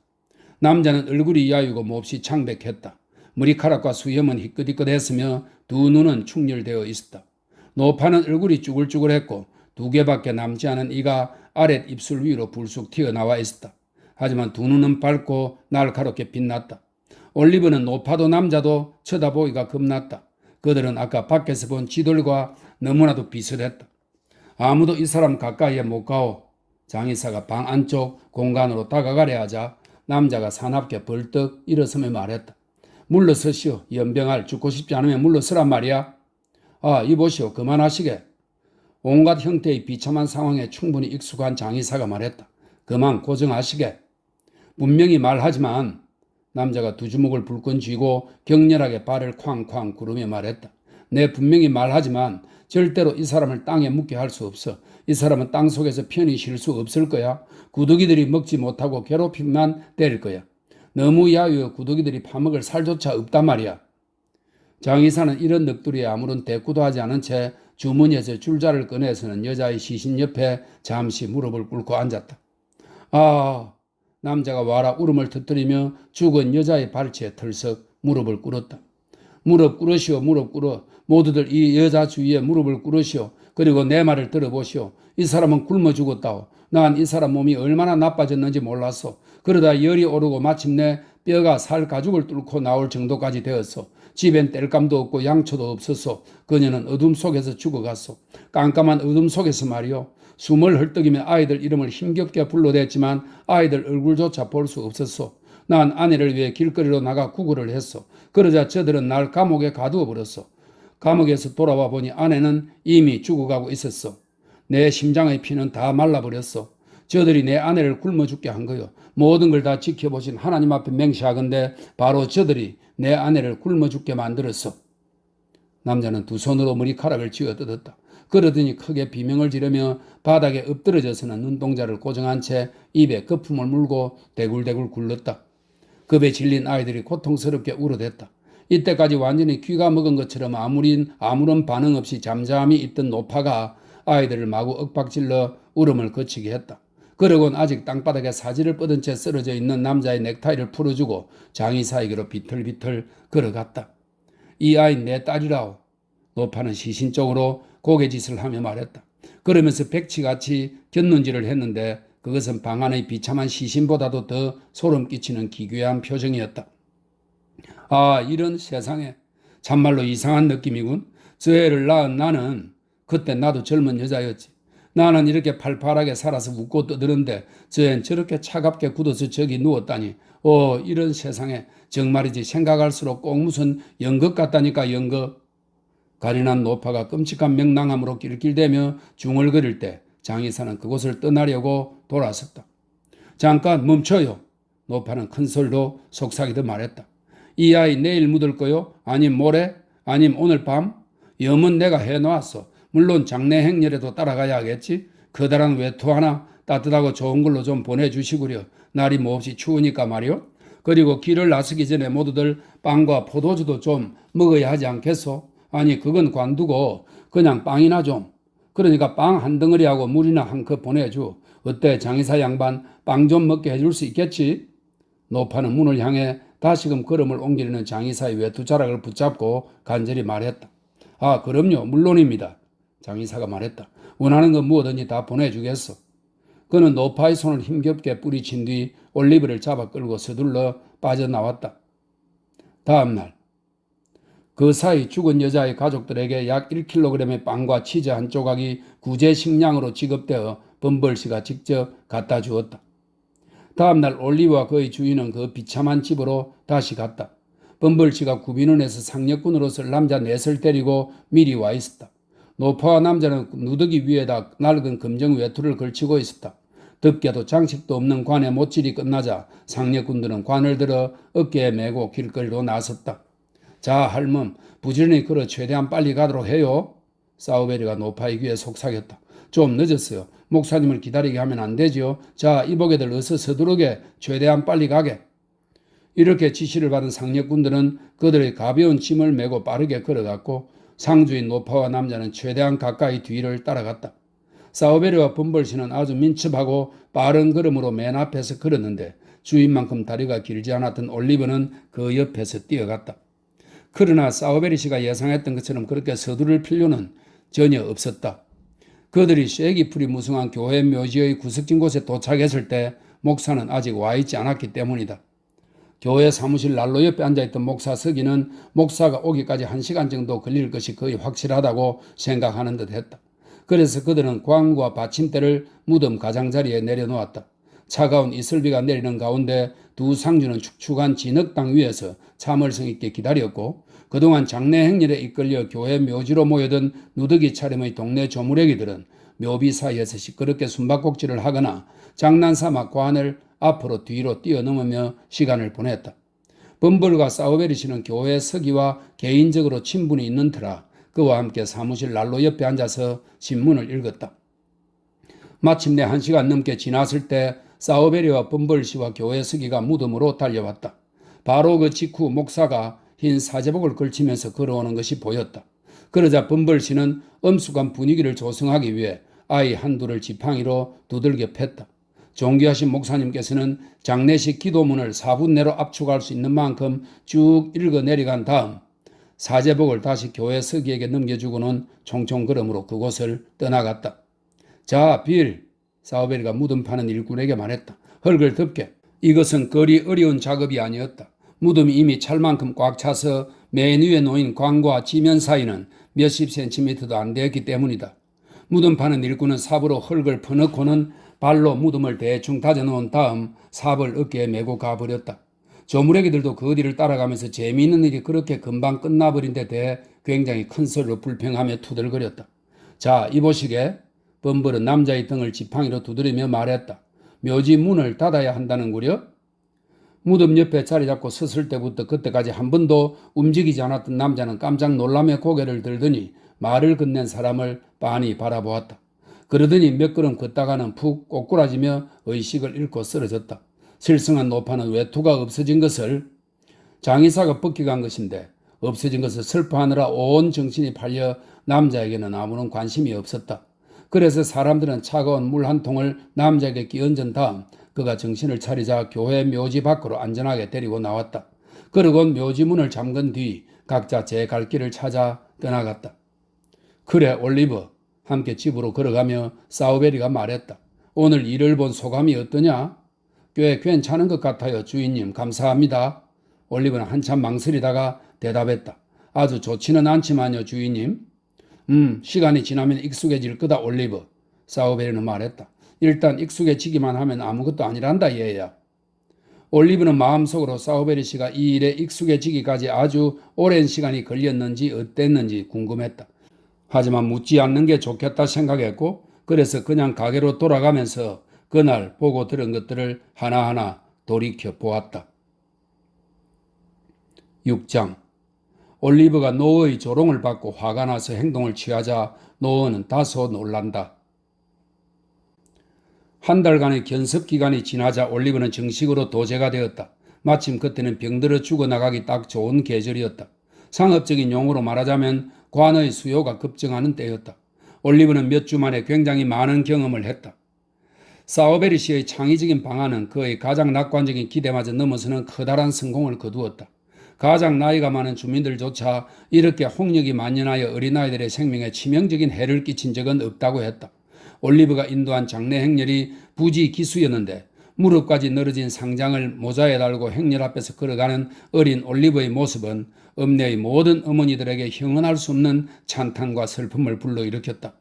남자는 얼굴이 야위고 몹시 창백했다. 머리카락과 수염은 희끗희끗했으며 두 눈은 충혈되어 있었다. 노파는 얼굴이 쭈글쭈글했고 두 개밖에 남지 않은 이가 아랫 입술 위로 불쑥 튀어나와 있었다. 하지만 두 눈은 밝고 날카롭게 빛났다. 올리브는 노파도 남자도 쳐다보기가 겁났다. 그들은 아까 밖에서 본 쥐들과 너무나도 비슷했다. 아무도 이 사람 가까이에 못 가오. 장의사가 방 안쪽 공간으로 다가가려 하자 남자가 사납게 벌떡 일어서며 말했다. 물러서시오. 연병할. 죽고 싶지 않으면 물러서란 말이야. 아, 이보시오. 그만하시게. 온갖 형태의 비참한 상황에 충분히 익숙한 장의사가 말했다. 그만 고정하시게. 분명히 말하지만 남자가 두 주먹을 불끈 쥐고 격렬하게 발을 쾅쾅 구르며 말했다. 내 분명히 말하지만 절대로 이 사람을 땅에 묻게 할 수 없어. 이 사람은 땅 속에서 편히 쉴 수 없을 거야. 구더기들이 먹지 못하고 괴롭힘만 때릴 거야. 너무 야유어 구더기들이 파먹을 살조차 없단 말이야. 장의사는 이런 넋두리에 아무런 대꾸도 하지 않은 채 주머니에서 줄자를 꺼내서는 여자의 시신 옆에 잠시 무릎을 꿇고 앉았다. 아, 남자가 와라 울음을 터뜨리며 죽은 여자의 발치에 털썩 무릎을 꿇었다. 무릎 꿇으시오. 무릎 꿇어. 모두들 이 여자 주위에 무릎을 꿇으시오. 그리고 내 말을 들어보시오. 이 사람은 굶어 죽었다오. 난 이 사람 몸이 얼마나 나빠졌는지 몰랐어. 그러다 열이 오르고 마침내 뼈가 살 가죽을 뚫고 나올 정도까지 되었어. 집엔 땔감도 없고 양초도 없었어. 그녀는 어둠 속에서 죽어갔어. 깜깜한 어둠 속에서 말이오. 숨을 헐떡이며 아이들 이름을 힘겹게 불러댔지만 아이들 얼굴조차 볼 수 없었어. 난 아내를 위해 길거리로 나가 구걸을 했어. 그러자 저들은 날 감옥에 가두어 버렸어. 감옥에서 돌아와 보니 아내는 이미 죽어가고 있었어. 내 심장의 피는 다 말라버렸어. 저들이 내 아내를 굶어 죽게 한 거요. 모든 걸 다 지켜보신 하나님 앞에 맹세하건대 바로 저들이 내 아내를 굶어 죽게 만들었어. 남자는 두 손으로 머리카락을 쥐어 뜯었다. 그러더니 크게 비명을 지르며 바닥에 엎드러져서는 눈동자를 고정한 채 입에 거품을 물고 대굴대굴 굴렀다. 겁에 질린 아이들이 고통스럽게 울어댔다. 이때까지 완전히 귀가 먹은 것처럼 아무런 반응 없이 잠잠히 있던 노파가 아이들을 마구 윽박질러 울음을 그치게 했다. 그러곤 아직 땅바닥에 사지를 뻗은 채 쓰러져 있는 남자의 넥타이를 풀어주고 장의사에게로 비틀비틀 걸어갔다. 이 아이는 내 딸이라오. 노파는 시신 쪽으로 고개짓을 하며 말했다. 그러면서 백치같이 곁눈질을 했는데 그것은 방 안의 비참한 시신보다도 더 소름 끼치는 기괴한 표정이었다. 아, 이런 세상에 참말로 이상한 느낌이군. 저 애를 낳은 나는 그때 나도 젊은 여자였지. 나는 이렇게 팔팔하게 살아서 웃고 떠드는데 저 애는 저렇게 차갑게 굳어서 저기 누웠다니. 이런 세상에 정말이지 생각할수록 꼭 무슨 연극 같다니까 연극. 가련한 노파가 끔찍한 명랑함으로 낄낄대며 중얼거릴 때 장의사는 그곳을 떠나려고 돌아섰다. 잠깐 멈춰요. 노파는 큰 소리로 속삭이듯 말했다. 이 아이 내일 묻을 거요? 아님 모레? 아님 오늘 밤? 염은 내가 해놓았어. 물론 장례 행렬에도 따라가야 하겠지. 커다란 외투 하나 따뜻하고 좋은 걸로 좀 보내주시구려. 날이 몹시 추우니까 말이요. 그리고 길을 나서기 전에 모두들 빵과 포도주도 좀 먹어야 하지 않겠소? 아니 그건 관두고 그냥 빵이나 좀. 그러니까 빵 한 덩어리하고 물이나 한 컵 보내줘. 어때 장의사 양반 빵 좀 먹게 해줄 수 있겠지? 노파는 문을 향해 다시금 걸음을 옮기려는 장의사의 외투자락을 붙잡고 간절히 말했다. 아 그럼요 물론입니다. 장의사가 말했다. 원하는 건 무엇든지 다 보내주겠어. 그는 노파의 손을 힘겹게 뿌리친 뒤 올리브를 잡아 끌고 서둘러 빠져나왔다. 다음날 그 사이 죽은 여자의 가족들에게 약 1kg의 빵과 치즈 한 조각이 구제 식량으로 지급되어 범벌씨가 직접 갖다 주었다. 다음날 올리브와 그의 주인은 그 비참한 집으로 다시 갔다. 범벌씨가 구빈원에서 상력군으로 쓸 남자 넷을 데리고 미리 와 있었다. 노파와 남자는 누더기 위에다 낡은 검정 외투를 걸치고 있었다. 덮개도 장식도 없는 관의 못질이 끝나자 상력군들은 관을 들어 어깨에 메고 길거리로 나섰다. 자 할멈 부지런히 걸어 최대한 빨리 가도록 해요. 사우베리가 노파의 귀에 속삭였다. 좀 늦었어요. 목사님을 기다리게 하면 안 되지요. 자 이보게들 어서 서두르게 최대한 빨리 가게. 이렇게 지시를 받은 상력군들은 그들의 가벼운 짐을 메고 빠르게 걸어갔고 상주인 노파와 남자는 최대한 가까이 뒤를 따라갔다. 사우베리와 범벌씨는 아주 민첩하고 빠른 걸음으로 맨 앞에서 걸었는데 주인만큼 다리가 길지 않았던 올리브는 그 옆에서 뛰어갔다. 그러나 사우베리 씨가 예상했던 것처럼 그렇게 서두를 필요는 전혀 없었다. 그들이 쐐기 풀이 무성한 교회 묘지의 구석진 곳에 도착했을 때 목사는 아직 와 있지 않았기 때문이다. 교회 사무실 난로 옆에 앉아있던 목사 서기는 목사가 오기까지 1시간 정도 걸릴 것이 거의 확실하다고 생각하는 듯 했다. 그래서 그들은 광과 받침대를 무덤 가장자리에 내려놓았다. 차가운 이슬비가 내리는 가운데 두 상주는 축축한 진흙땅 위에서 참을성 있게 기다렸고 그동안 장례 행렬에 이끌려 교회 묘지로 모여든 누더기 차림의 동네 조무래기들은 묘비 사이에서 시끄럽게 숨바꼭질을 하거나 장난삼아 관을 앞으로 뒤로 뛰어넘으며 시간을 보냈다. 범벌과 사우베리 씨는 교회 서기와 개인적으로 친분이 있는 터라 그와 함께 사무실 난로 옆에 앉아서 신문을 읽었다. 마침내 1시간 넘게 지났을 때 사우베리와 범벌 씨와 교회 서기가 무덤으로 달려왔다. 바로 그 직후 목사가 흰 사제복을 걸치면서 걸어오는 것이 보였다. 그러자 범벌 씨는 엄숙한 분위기를 조성하기 위해 아이 한둘을 지팡이로 두들겨 팼다. 존귀하신 목사님께서는 장례식 기도문을 4분 내로 압축할 수 있는 만큼 쭉 읽어 내려간 다음 사제복을 다시 교회 서기에게 넘겨주고는 총총 걸음으로 그곳을 떠나갔다. 자, 빌, 사우베리가 무덤 파는 일꾼에게 말했다. 흙을 덮게. 이것은 거리 어려운 작업이 아니었다. 무덤이 이미 찰만큼 꽉 차서 맨 위에 놓인 관과 지면 사이는 몇십 센티미터도 안 되었기 때문이다. 무덤 파는 일꾼은 삽으로 흙을 퍼넣고는 발로 무덤을 대충 다져놓은 다음 삽을 어깨에 메고 가버렸다. 조무래기들도 그 뒤를 따라가면서 재미있는 일이 그렇게 금방 끝나버린 데 대해 굉장히 큰 소리로 불평하며 투덜거렸다. 자, 이보시게. 범벌은 남자의 등을 지팡이로 두드리며 말했다. 묘지 문을 닫아야 한다는구려? 무덤 옆에 자리 잡고 섰을 때부터 그때까지 한 번도 움직이지 않았던 남자는 깜짝 놀라며 고개를 들더니 말을 건넨 사람을 빤히 바라보았다. 그러더니 몇 걸음 걷다가는 푹 꼬꾸라지며 의식을 잃고 쓰러졌다. 실성한 노파는 외투가 없어진 것을 장의사가 벗겨간 것인데 없어진 것을 슬퍼하느라 온 정신이 팔려 남자에게는 아무런 관심이 없었다. 그래서 사람들은 차가운 물 한 통을 남자에게 끼얹은 다음 그가 정신을 차리자 교회 묘지 밖으로 안전하게 데리고 나왔다. 그러곤 묘지 문을 잠근 뒤 각자 제 갈 길을 찾아 떠나갔다. 그래 올리브, 함께 집으로 걸어가며 사우베리가 말했다. 오늘 일을 본 소감이 어떠냐? 꽤 괜찮은 것 같아요 주인님 감사합니다. 올리브는 한참 망설이다가 대답했다. 아주 좋지는 않지만요 주인님. 시간이 지나면 익숙해질 거다 올리브. 사우베리는 말했다. 일단 익숙해지기만 하면 아무것도 아니란다 얘야. 올리브는 마음속으로 사우베리 씨가 이 일에 익숙해지기까지 아주 오랜 시간이 걸렸는지 어땠는지 궁금했다. 하지만 묻지 않는 게 좋겠다 생각했고 그래서 그냥 가게로 돌아가면서 그날 보고 들은 것들을 하나하나 돌이켜 보았다. 6장. 올리브가 노어의 조롱을 받고 화가 나서 행동을 취하자 노어는 다소 놀란다. 한 달간의 견습 기간이 지나자 올리브는 정식으로 도제가 되었다. 마침 그때는 병들어 죽어나가기 딱 좋은 계절이었다. 상업적인 용어로 말하자면 관의 수요가 급증하는 때였다. 올리브는 몇 주 만에 굉장히 많은 경험을 했다. 사오베리 씨의 창의적인 방안은 그의 가장 낙관적인 기대마저 넘어서는 커다란 성공을 거두었다. 가장 나이가 많은 주민들조차 이렇게 홍역이 만연하여 어린아이들의 생명에 치명적인 해를 끼친 적은 없다고 했다. 올리브가 인도한 장례 행렬이 부지 기수였는데 무릎까지 늘어진 상장을 모자에 달고 행렬 앞에서 걸어가는 어린 올리브의 모습은 읍내의 모든 어머니들에게 형언할 수 없는 찬탄과 슬픔을 불러일으켰다.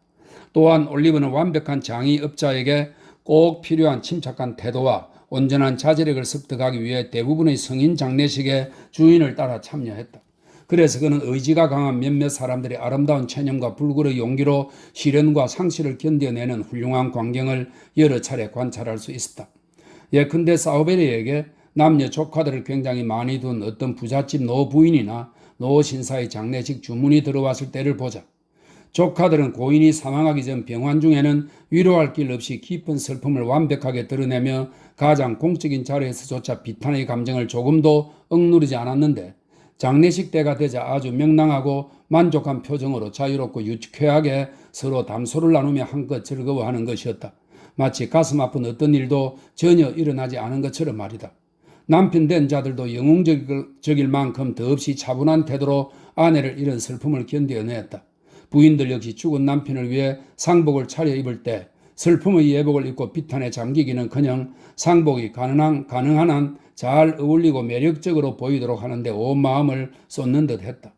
또한 올리브는 완벽한 장의업자에게 꼭 필요한 침착한 태도와 온전한 자제력을 습득하기 위해 대부분의 성인 장례식에 주인을 따라 참여했다. 그래서 그는 의지가 강한 몇몇 사람들의 아름다운 체념과 불굴의 용기로 시련과 상실을 견뎌내는 훌륭한 광경을 여러 차례 관찰할 수 있었다. 예컨대 사우베리에게 남녀 조카들을 굉장히 많이 둔 어떤 부잣집 노부인이나 노신사의 장례식 주문이 들어왔을 때를 보자. 조카들은 고인이 사망하기 전 병환 중에는 위로할 길 없이 깊은 슬픔을 완벽하게 드러내며 가장 공적인 자리에서조차 비탄의 감정을 조금도 억누르지 않았는데 장례식 때가 되자 아주 명랑하고 만족한 표정으로 자유롭고 유쾌하게 서로 담소를 나누며 한껏 즐거워하는 것이었다. 마치 가슴 아픈 어떤 일도 전혀 일어나지 않은 것처럼 말이다. 남편 된 자들도 영웅적일 만큼 더없이 차분한 태도로 아내를 잃은 슬픔을 견뎌냈다. 부인들 역시 죽은 남편을 위해 상복을 차려입을 때 슬픔의 예복을 입고 비탄에 잠기기는커녕 상복이 가능한 한 잘 어울리고 매력적으로 보이도록 하는데 온 마음을 쏟는 듯 했다.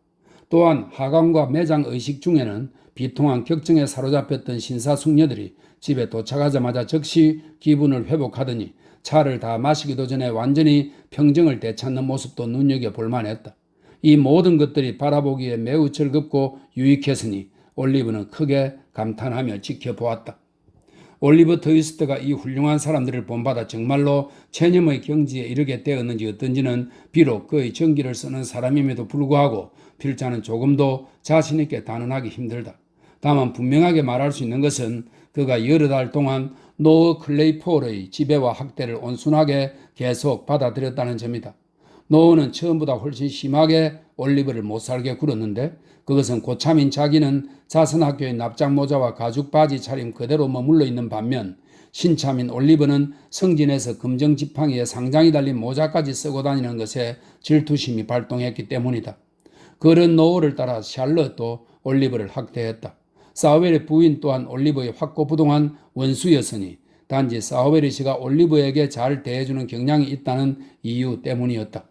또한 하강과 매장 의식 중에는 비통한 격정에 사로잡혔던 신사숙녀들이 집에 도착하자마자 즉시 기분을 회복하더니 차를 다 마시기도 전에 완전히 평정을 되찾는 모습도 눈여겨볼 만했다. 이 모든 것들이 바라보기에 매우 즐겁고 유익했으니 올리브는 크게 감탄하며 지켜보았다. 올리버 트위스트가 이 훌륭한 사람들을 본받아 정말로 체념의 경지에 이르게 되었는지 어떤지는 비록 그의 전기를 쓰는 사람임에도 불구하고 필자는 조금도 자신있게 단언하기 힘들다. 다만 분명하게 말할 수 있는 것은 그가 여러 달 동안 노어 클레이폴의 지배와 학대를 온순하게 계속 받아들였다는 점이다. 노어는 처음보다 훨씬 심하게 올리버를 못살게 굴었는데 그것은 고참인 자기는 자선학교의 납작모자와 가죽 바지 차림 그대로 머물러 있는 반면 신참인 올리버는 성진에서 금정 지팡이에 상장이 달린 모자까지 쓰고 다니는 것에 질투심이 발동했기 때문이다. 그런 노어를 따라 샬럿도 올리버를 학대했다. 사우벨의 부인 또한 올리버의 확고부동한 원수였으니 단지 사우벨 씨가 올리버에게 잘 대해주는 경향이 있다는 이유 때문이었다.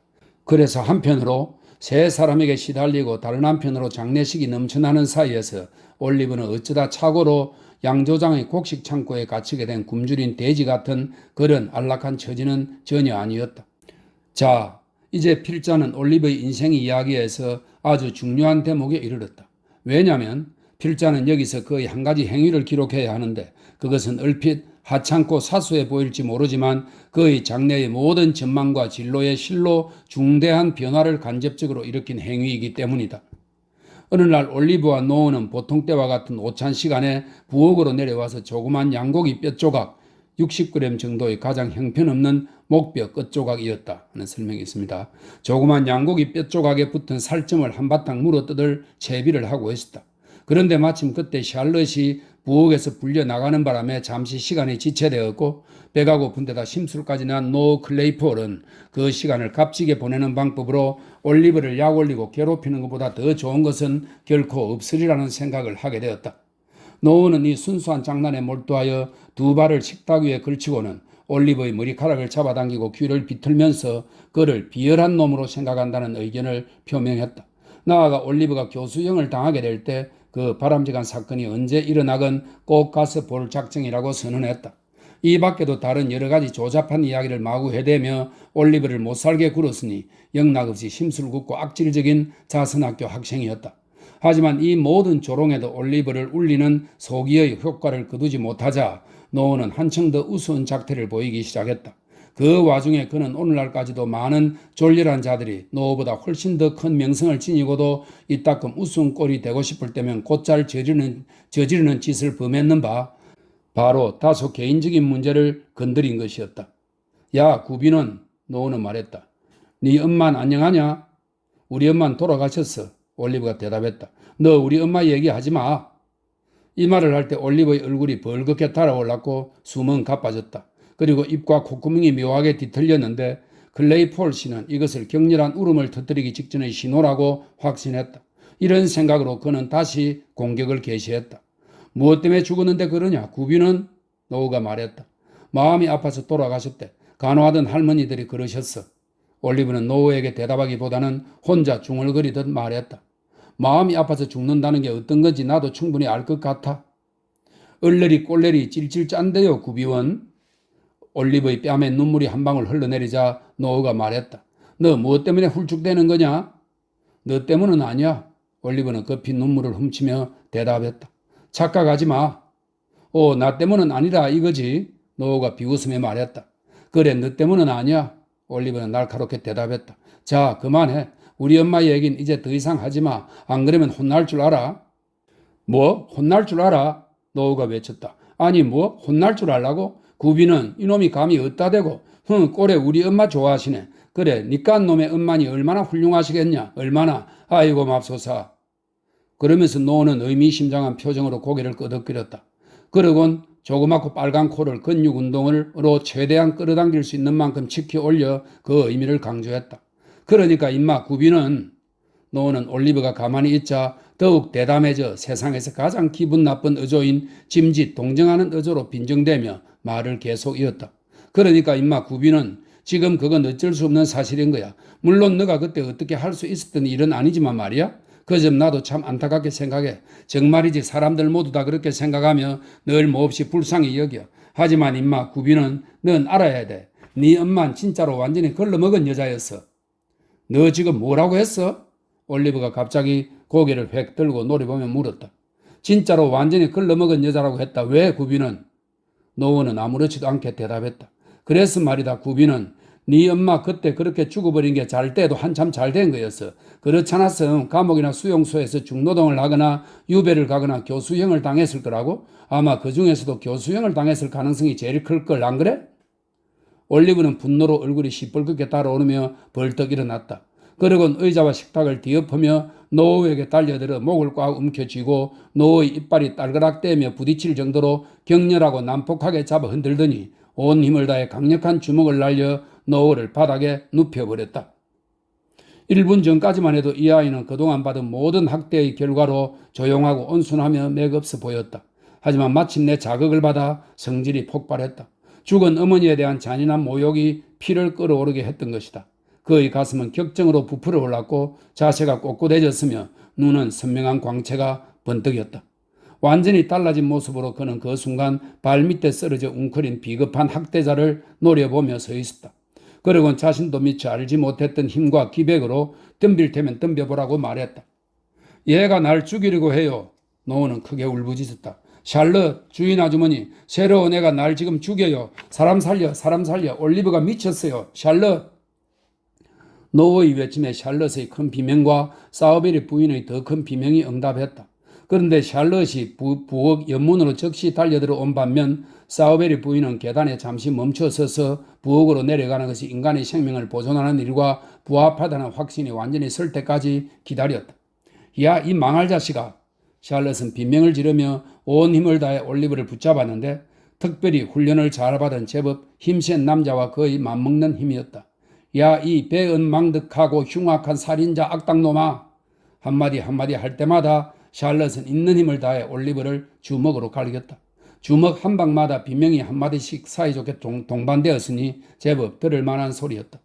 그래서 한편으로 세 사람에게 시달리고 다른 한편으로 장례식이 넘쳐나는 사이에서 올리브는 어쩌다 착오로 양조장의 곡식 창고에 갇히게 된 굶주린 돼지 같은 그런 안락한 처지는 전혀 아니었다. 자, 이제 필자는 올리브의 인생 이야기에서 아주 중요한 대목에 이르렀다. 왜냐하면 필자는 여기서 거의 한 가지 행위를 기록해야 하는데 그것은 얼핏 하찮고 사소해 보일지 모르지만 그의 장래의 모든 전망과 진로의 실로 중대한 변화를 간접적으로 일으킨 행위이기 때문이다. 어느 날 올리브와 노어는 보통 때와 같은 오찬 시간에 부엌으로 내려와서 조그만 양고기 뼈조각 60g 정도의 가장 형편없는 목뼈 끝조각이었다 하는 설명이 있습니다. 조그만 양고기 뼈조각에 붙은 살점을 한바탕 물어뜯을 채비를 하고 있었다. 그런데 마침 그때 샬럿이 부엌에서 불려 나가는 바람에 잠시 시간이 지체되었고 배가 고픈 데다 심술까지 난 노 클레이폴은 그 시간을 값지게 보내는 방법으로 올리브를 약올리고 괴롭히는 것보다 더 좋은 것은 결코 없으리라는 생각을 하게 되었다. 노어는 이 순수한 장난에 몰두하여 두 발을 식탁 위에 걸치고는 올리브의 머리카락을 잡아당기고 귀를 비틀면서 그를 비열한 놈으로 생각한다는 의견을 표명했다. 나아가 올리브가 교수형을 당하게 될 때 그 바람직한 사건이 언제 일어나건 꼭 가서 볼 작정이라고 선언했다. 이 밖에도 다른 여러 가지 조잡한 이야기를 마구 해대며 올리브를 못살게 굴었으니 영락없이 심술궂고 악질적인 자선학교 학생이었다. 하지만 이 모든 조롱에도 올리브를 울리는 소기의 효과를 거두지 못하자 노어는 한층 더 우스운 작태를 보이기 시작했다. 그 와중에 그는 오늘날까지도 많은 졸렬한 자들이 노보다 훨씬 더 큰 명성을 지니고도 이따금 웃음꼴이 되고 싶을 때면 곧잘 저지르는 짓을 범했는 바 바로 다소 개인적인 문제를 건드린 것이었다. 야, 구비는, 노는 말했다. 네 엄마는 안녕하냐? 우리 엄마는 돌아가셨어. 올리브가 대답했다. 너 우리 엄마 얘기하지 마. 이 말을 할 때 올리브의 얼굴이 벌겋게 달아올랐고 숨은 가빠졌다. 그리고 입과 콧구멍이 묘하게 뒤틀렸는데 클레이폴 씨는 이것을 격렬한 울음을 터뜨리기 직전의 신호라고 확신했다. 이런 생각으로 그는 다시 공격을 개시했다. 무엇 때문에 죽었는데 그러냐? 구비는, 노우가 말했다. 마음이 아파서 돌아가셨대. 간호하던 할머니들이 그러셨어. 올리브는 노우에게 대답하기보다는 혼자 중얼거리듯 말했다. 마음이 아파서 죽는다는 게 어떤 건지 나도 충분히 알 것 같아. 얼레리 꼴레리 찔찔 짠데요, 구비원. 올리브의 뺨에 눈물이 한 방울 흘러내리자 노우가 말했다. 너 무엇 때문에 훌쭉대는 거냐? 너 때문은 아니야. 올리브는 급히 눈물을 훔치며 대답했다. 착각하지 마. 나 때문은 아니다 이거지. 노우가 비웃으며 말했다. 그래, 너 때문은 아니야. 올리브는 날카롭게 대답했다. 자, 그만해. 우리 엄마 얘긴 이제 더 이상 하지 마. 안 그러면 혼날 줄 알아? 뭐? 혼날 줄 알아? 노우가 외쳤다. 아니 뭐? 혼날 줄 알라고? 구비는 이놈이 감히 어따 대고 꼴에 우리 엄마 좋아하시네. 그래, 니깐 놈의 엄마니 얼마나 훌륭하시겠냐? 얼마나? 아이고 맙소사. 그러면서 노우는 의미심장한 표정으로 고개를 끄덕거렸다. 그러곤 조그맣고 빨간 코를 근육 운동으로 최대한 끌어당길 수 있는 만큼 치켜 올려 그 의미를 강조했다. 그러니까 임마 구비는, 노우는 올리브가 가만히 있자 더욱 대담해져 세상에서 가장 기분 나쁜 어조인 짐짓 동정하는 어조로 빈정대며 말을 계속 이었다. 그러니까 임마 구비는, 지금 그건 어쩔 수 없는 사실인 거야. 물론 너가 그때 어떻게 할 수 있었던 일은 아니지만 말이야. 그 점 나도 참 안타깝게 생각해. 정말이지 사람들 모두 다 그렇게 생각하며 늘 몹시 불쌍히 여겨. 하지만 임마 구비는, 넌 알아야 돼. 네 엄마는 진짜로 완전히 걸러먹은 여자였어. 너 지금 뭐라고 했어? 올리브가 갑자기 고개를 획 들고 노려보며 물었다. 진짜로 완전히 걸러먹은 여자라고 했다. 왜 구비는? 노우는 아무렇지도 않게 대답했다. 그래서 말이다 구비는, 네 엄마 그때 그렇게 죽어버린 게 잘 때도 한참 잘 된 거였어. 그렇지 않았으면 감옥이나 수용소에서 중노동을 하거나 유배를 가거나 교수형을 당했을 거라고? 아마 그 중에서도 교수형을 당했을 가능성이 제일 클 걸, 안 그래? 올리브는 분노로 얼굴이 시뻘겋게 달아오르며 벌떡 일어났다. 그러곤 의자와 식탁을 뒤엎으며 노우에게 달려들어 목을 꽉 움켜쥐고 노우의 이빨이 딸그락대며 부딪힐 정도로 격렬하고 난폭하게 잡아 흔들더니 온 힘을 다해 강력한 주먹을 날려 노우를 바닥에 눕혀버렸다. 1분 전까지만 해도 이 아이는 그동안 받은 모든 학대의 결과로 조용하고 온순하며 맥없어 보였다. 하지만 마침내 자극을 받아 성질이 폭발했다. 죽은 어머니에 대한 잔인한 모욕이 피를 끓어오르게 했던 것이다. 그의 가슴은 격정으로 부풀어 올랐고 자세가 꼿꼿해졌으며 눈은 선명한 광채가 번뜩였다. 완전히 달라진 모습으로 그는 그 순간 발밑에 쓰러져 웅크린 비겁한 학대자를 노려보며 서 있었다. 그러곤 자신도 미처 알지 못했던 힘과 기백으로 덤빌 테면 덤벼보라고 말했다. 얘가 날 죽이려고 해요. 노우는 크게 울부짖었다. 샬럿, 주인 아주머니, 새로운 애가 날 지금 죽여요. 사람 살려, 사람 살려. 올리브가 미쳤어요. 샬럿. 노우의 외침에 샬럿의 큰 비명과 사우베리 부인의 더 큰 비명이 응답했다. 그런데 샬럿이 부엌 옆문으로 즉시 달려들어 온 반면 사우베리 부인은 계단에 잠시 멈춰 서서 부엌으로 내려가는 것이 인간의 생명을 보존하는 일과 부합하다는 확신이 완전히 설 때까지 기다렸다. 야, 이 망할 자식아. 샬럿은 비명을 지르며 온 힘을 다해 올리브를 붙잡았는데 특별히 훈련을 잘 받은 제법 힘센 남자와 거의 맞먹는 힘이었다. 야, 이 배은망덕하고 흉악한 살인자 악당놈아. 한마디 한마디 할 때마다 샬럿은 있는 힘을 다해 올리브를 주먹으로 갈겼다. 주먹 한 방마다 비명이 한마디씩 사이좋게 동반되었으니 제법 들을 만한 소리였다.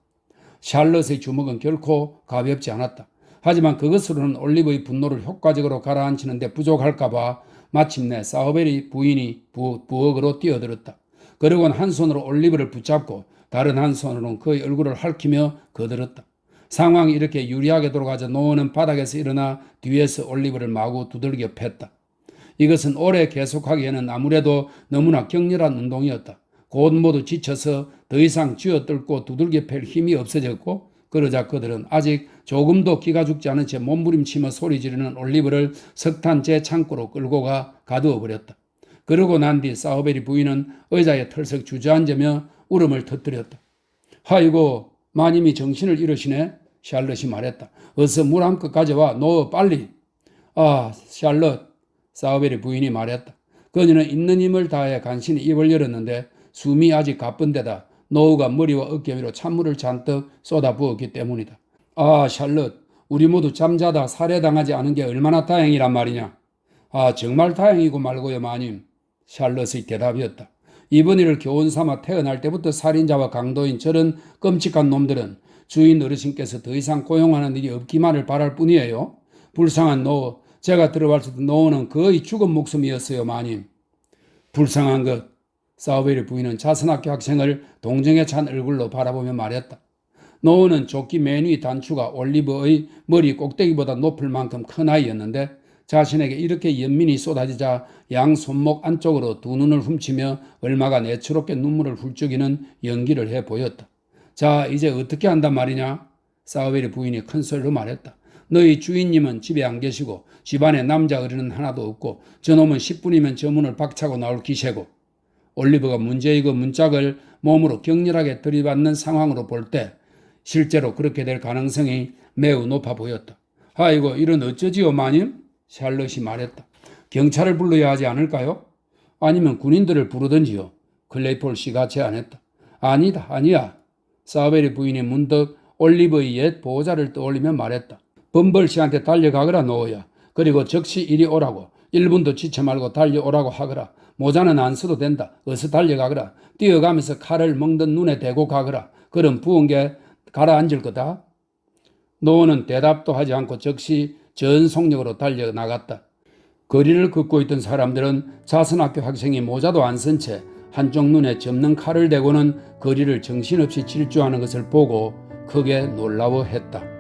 샬럿의 주먹은 결코 가볍지 않았다. 하지만 그것으로는 올리브의 분노를 효과적으로 가라앉히는데 부족할까봐 마침내 사우베리 부인이 부엌으로 뛰어들었다. 그리고는 한 손으로 올리브를 붙잡고 다른 한 손으로는 그의 얼굴을 핥히며 거들었다. 상황이 이렇게 유리하게 돌아가자 노우는 바닥에서 일어나 뒤에서 올리브를 마구 두들겨 팼다. 이것은 오래 계속하기에는 아무래도 너무나 격렬한 운동이었다. 곧 모두 지쳐서 더 이상 쥐어뜯고 두들겨 팰 힘이 없어졌고, 그러자 그들은 아직 조금도 기가 죽지 않은 채 몸부림치며 소리 지르는 올리브를 석탄재 창고로 끌고 가두어 버렸다. 그러고 난 뒤 사우베리 부인은 의자에 털썩 주저앉으며 울음을 터뜨렸다. 아이고, 마님이 정신을 잃으시네. 샬럿이 말했다. 어서 물 한 컵 가져와. 너 빨리. 아, 샬럿, 사우베리 부인이 말했다. 그녀는 있는 힘을 다해 간신히 입을 열었는데 숨이 아직 가쁜 데다 노우가 머리와 어깨 위로 찬물을 잔뜩 쏟아부었기 때문이다. 아, 샬럿, 우리 모두 잠자다 살해당하지 않은 게 얼마나 다행이란 말이냐. 아, 정말 다행이고 말고요, 마님. 샬럿의 대답이었다. 이번 일을 교훈 삼아 태어날 때부터 살인자와 강도인 저런 끔찍한 놈들은 주인 어르신께서 더 이상 고용하는 일이 없기만을 바랄 뿐이에요. 불쌍한 노우, 제가 들어봤을 때 노우는 거의 죽은 목숨이었어요, 마님. 불쌍한 것. 사우베리 부인은 자선학교 학생을 동정에 찬 얼굴로 바라보며 말했다. 노우는 조끼 맨 위 단추가 올리브의 머리 꼭대기보다 높을 만큼 큰 아이였는데 자신에게 이렇게 연민이 쏟아지자 양 손목 안쪽으로 두 눈을 훔치며 얼마가 내추롭게 눈물을 훌쩍이는 연기를 해 보였다. 자, 이제 어떻게 한단 말이냐? 사우베리 부인이 큰 소리로 말했다. 너희 주인님은 집에 안 계시고 집안에 남자 어른은 하나도 없고 저놈은 10분이면 저 문을 박차고 나올 기세고 올리버가 문제의 그 문짝을 몸으로 격렬하게 들이받는 상황으로 볼 때 실제로 그렇게 될 가능성이 매우 높아 보였다. 아이고, 이런 어쩌지요, 마님? 샬럿이 말했다. 경찰을 불러야 하지 않을까요? 아니면 군인들을 부르든지요. 클레이폴 씨가 제안했다. 아니야. 사우베리 부인이 문득 올리버의 옛 보호자를 떠올리며 말했다. 범벌 씨한테 달려가거라, 노우야. 그리고 즉시 이리 오라고. 1분도 지체 말고 달려오라고 하거라. 모자는 안 써도 된다. 어서 달려가거라. 뛰어가면서 칼을 먹던 눈에 대고 가거라. 그럼 부은 게 가라앉을 거다. 노우는 대답도 하지 않고 즉시 전속력으로 달려나갔다. 거리를 걷고 있던 사람들은 자선학교 학생이 모자도 안 쓴 채 한쪽 눈에 접는 칼을 대고는 거리를 정신없이 질주하는 것을 보고 크게 놀라워했다.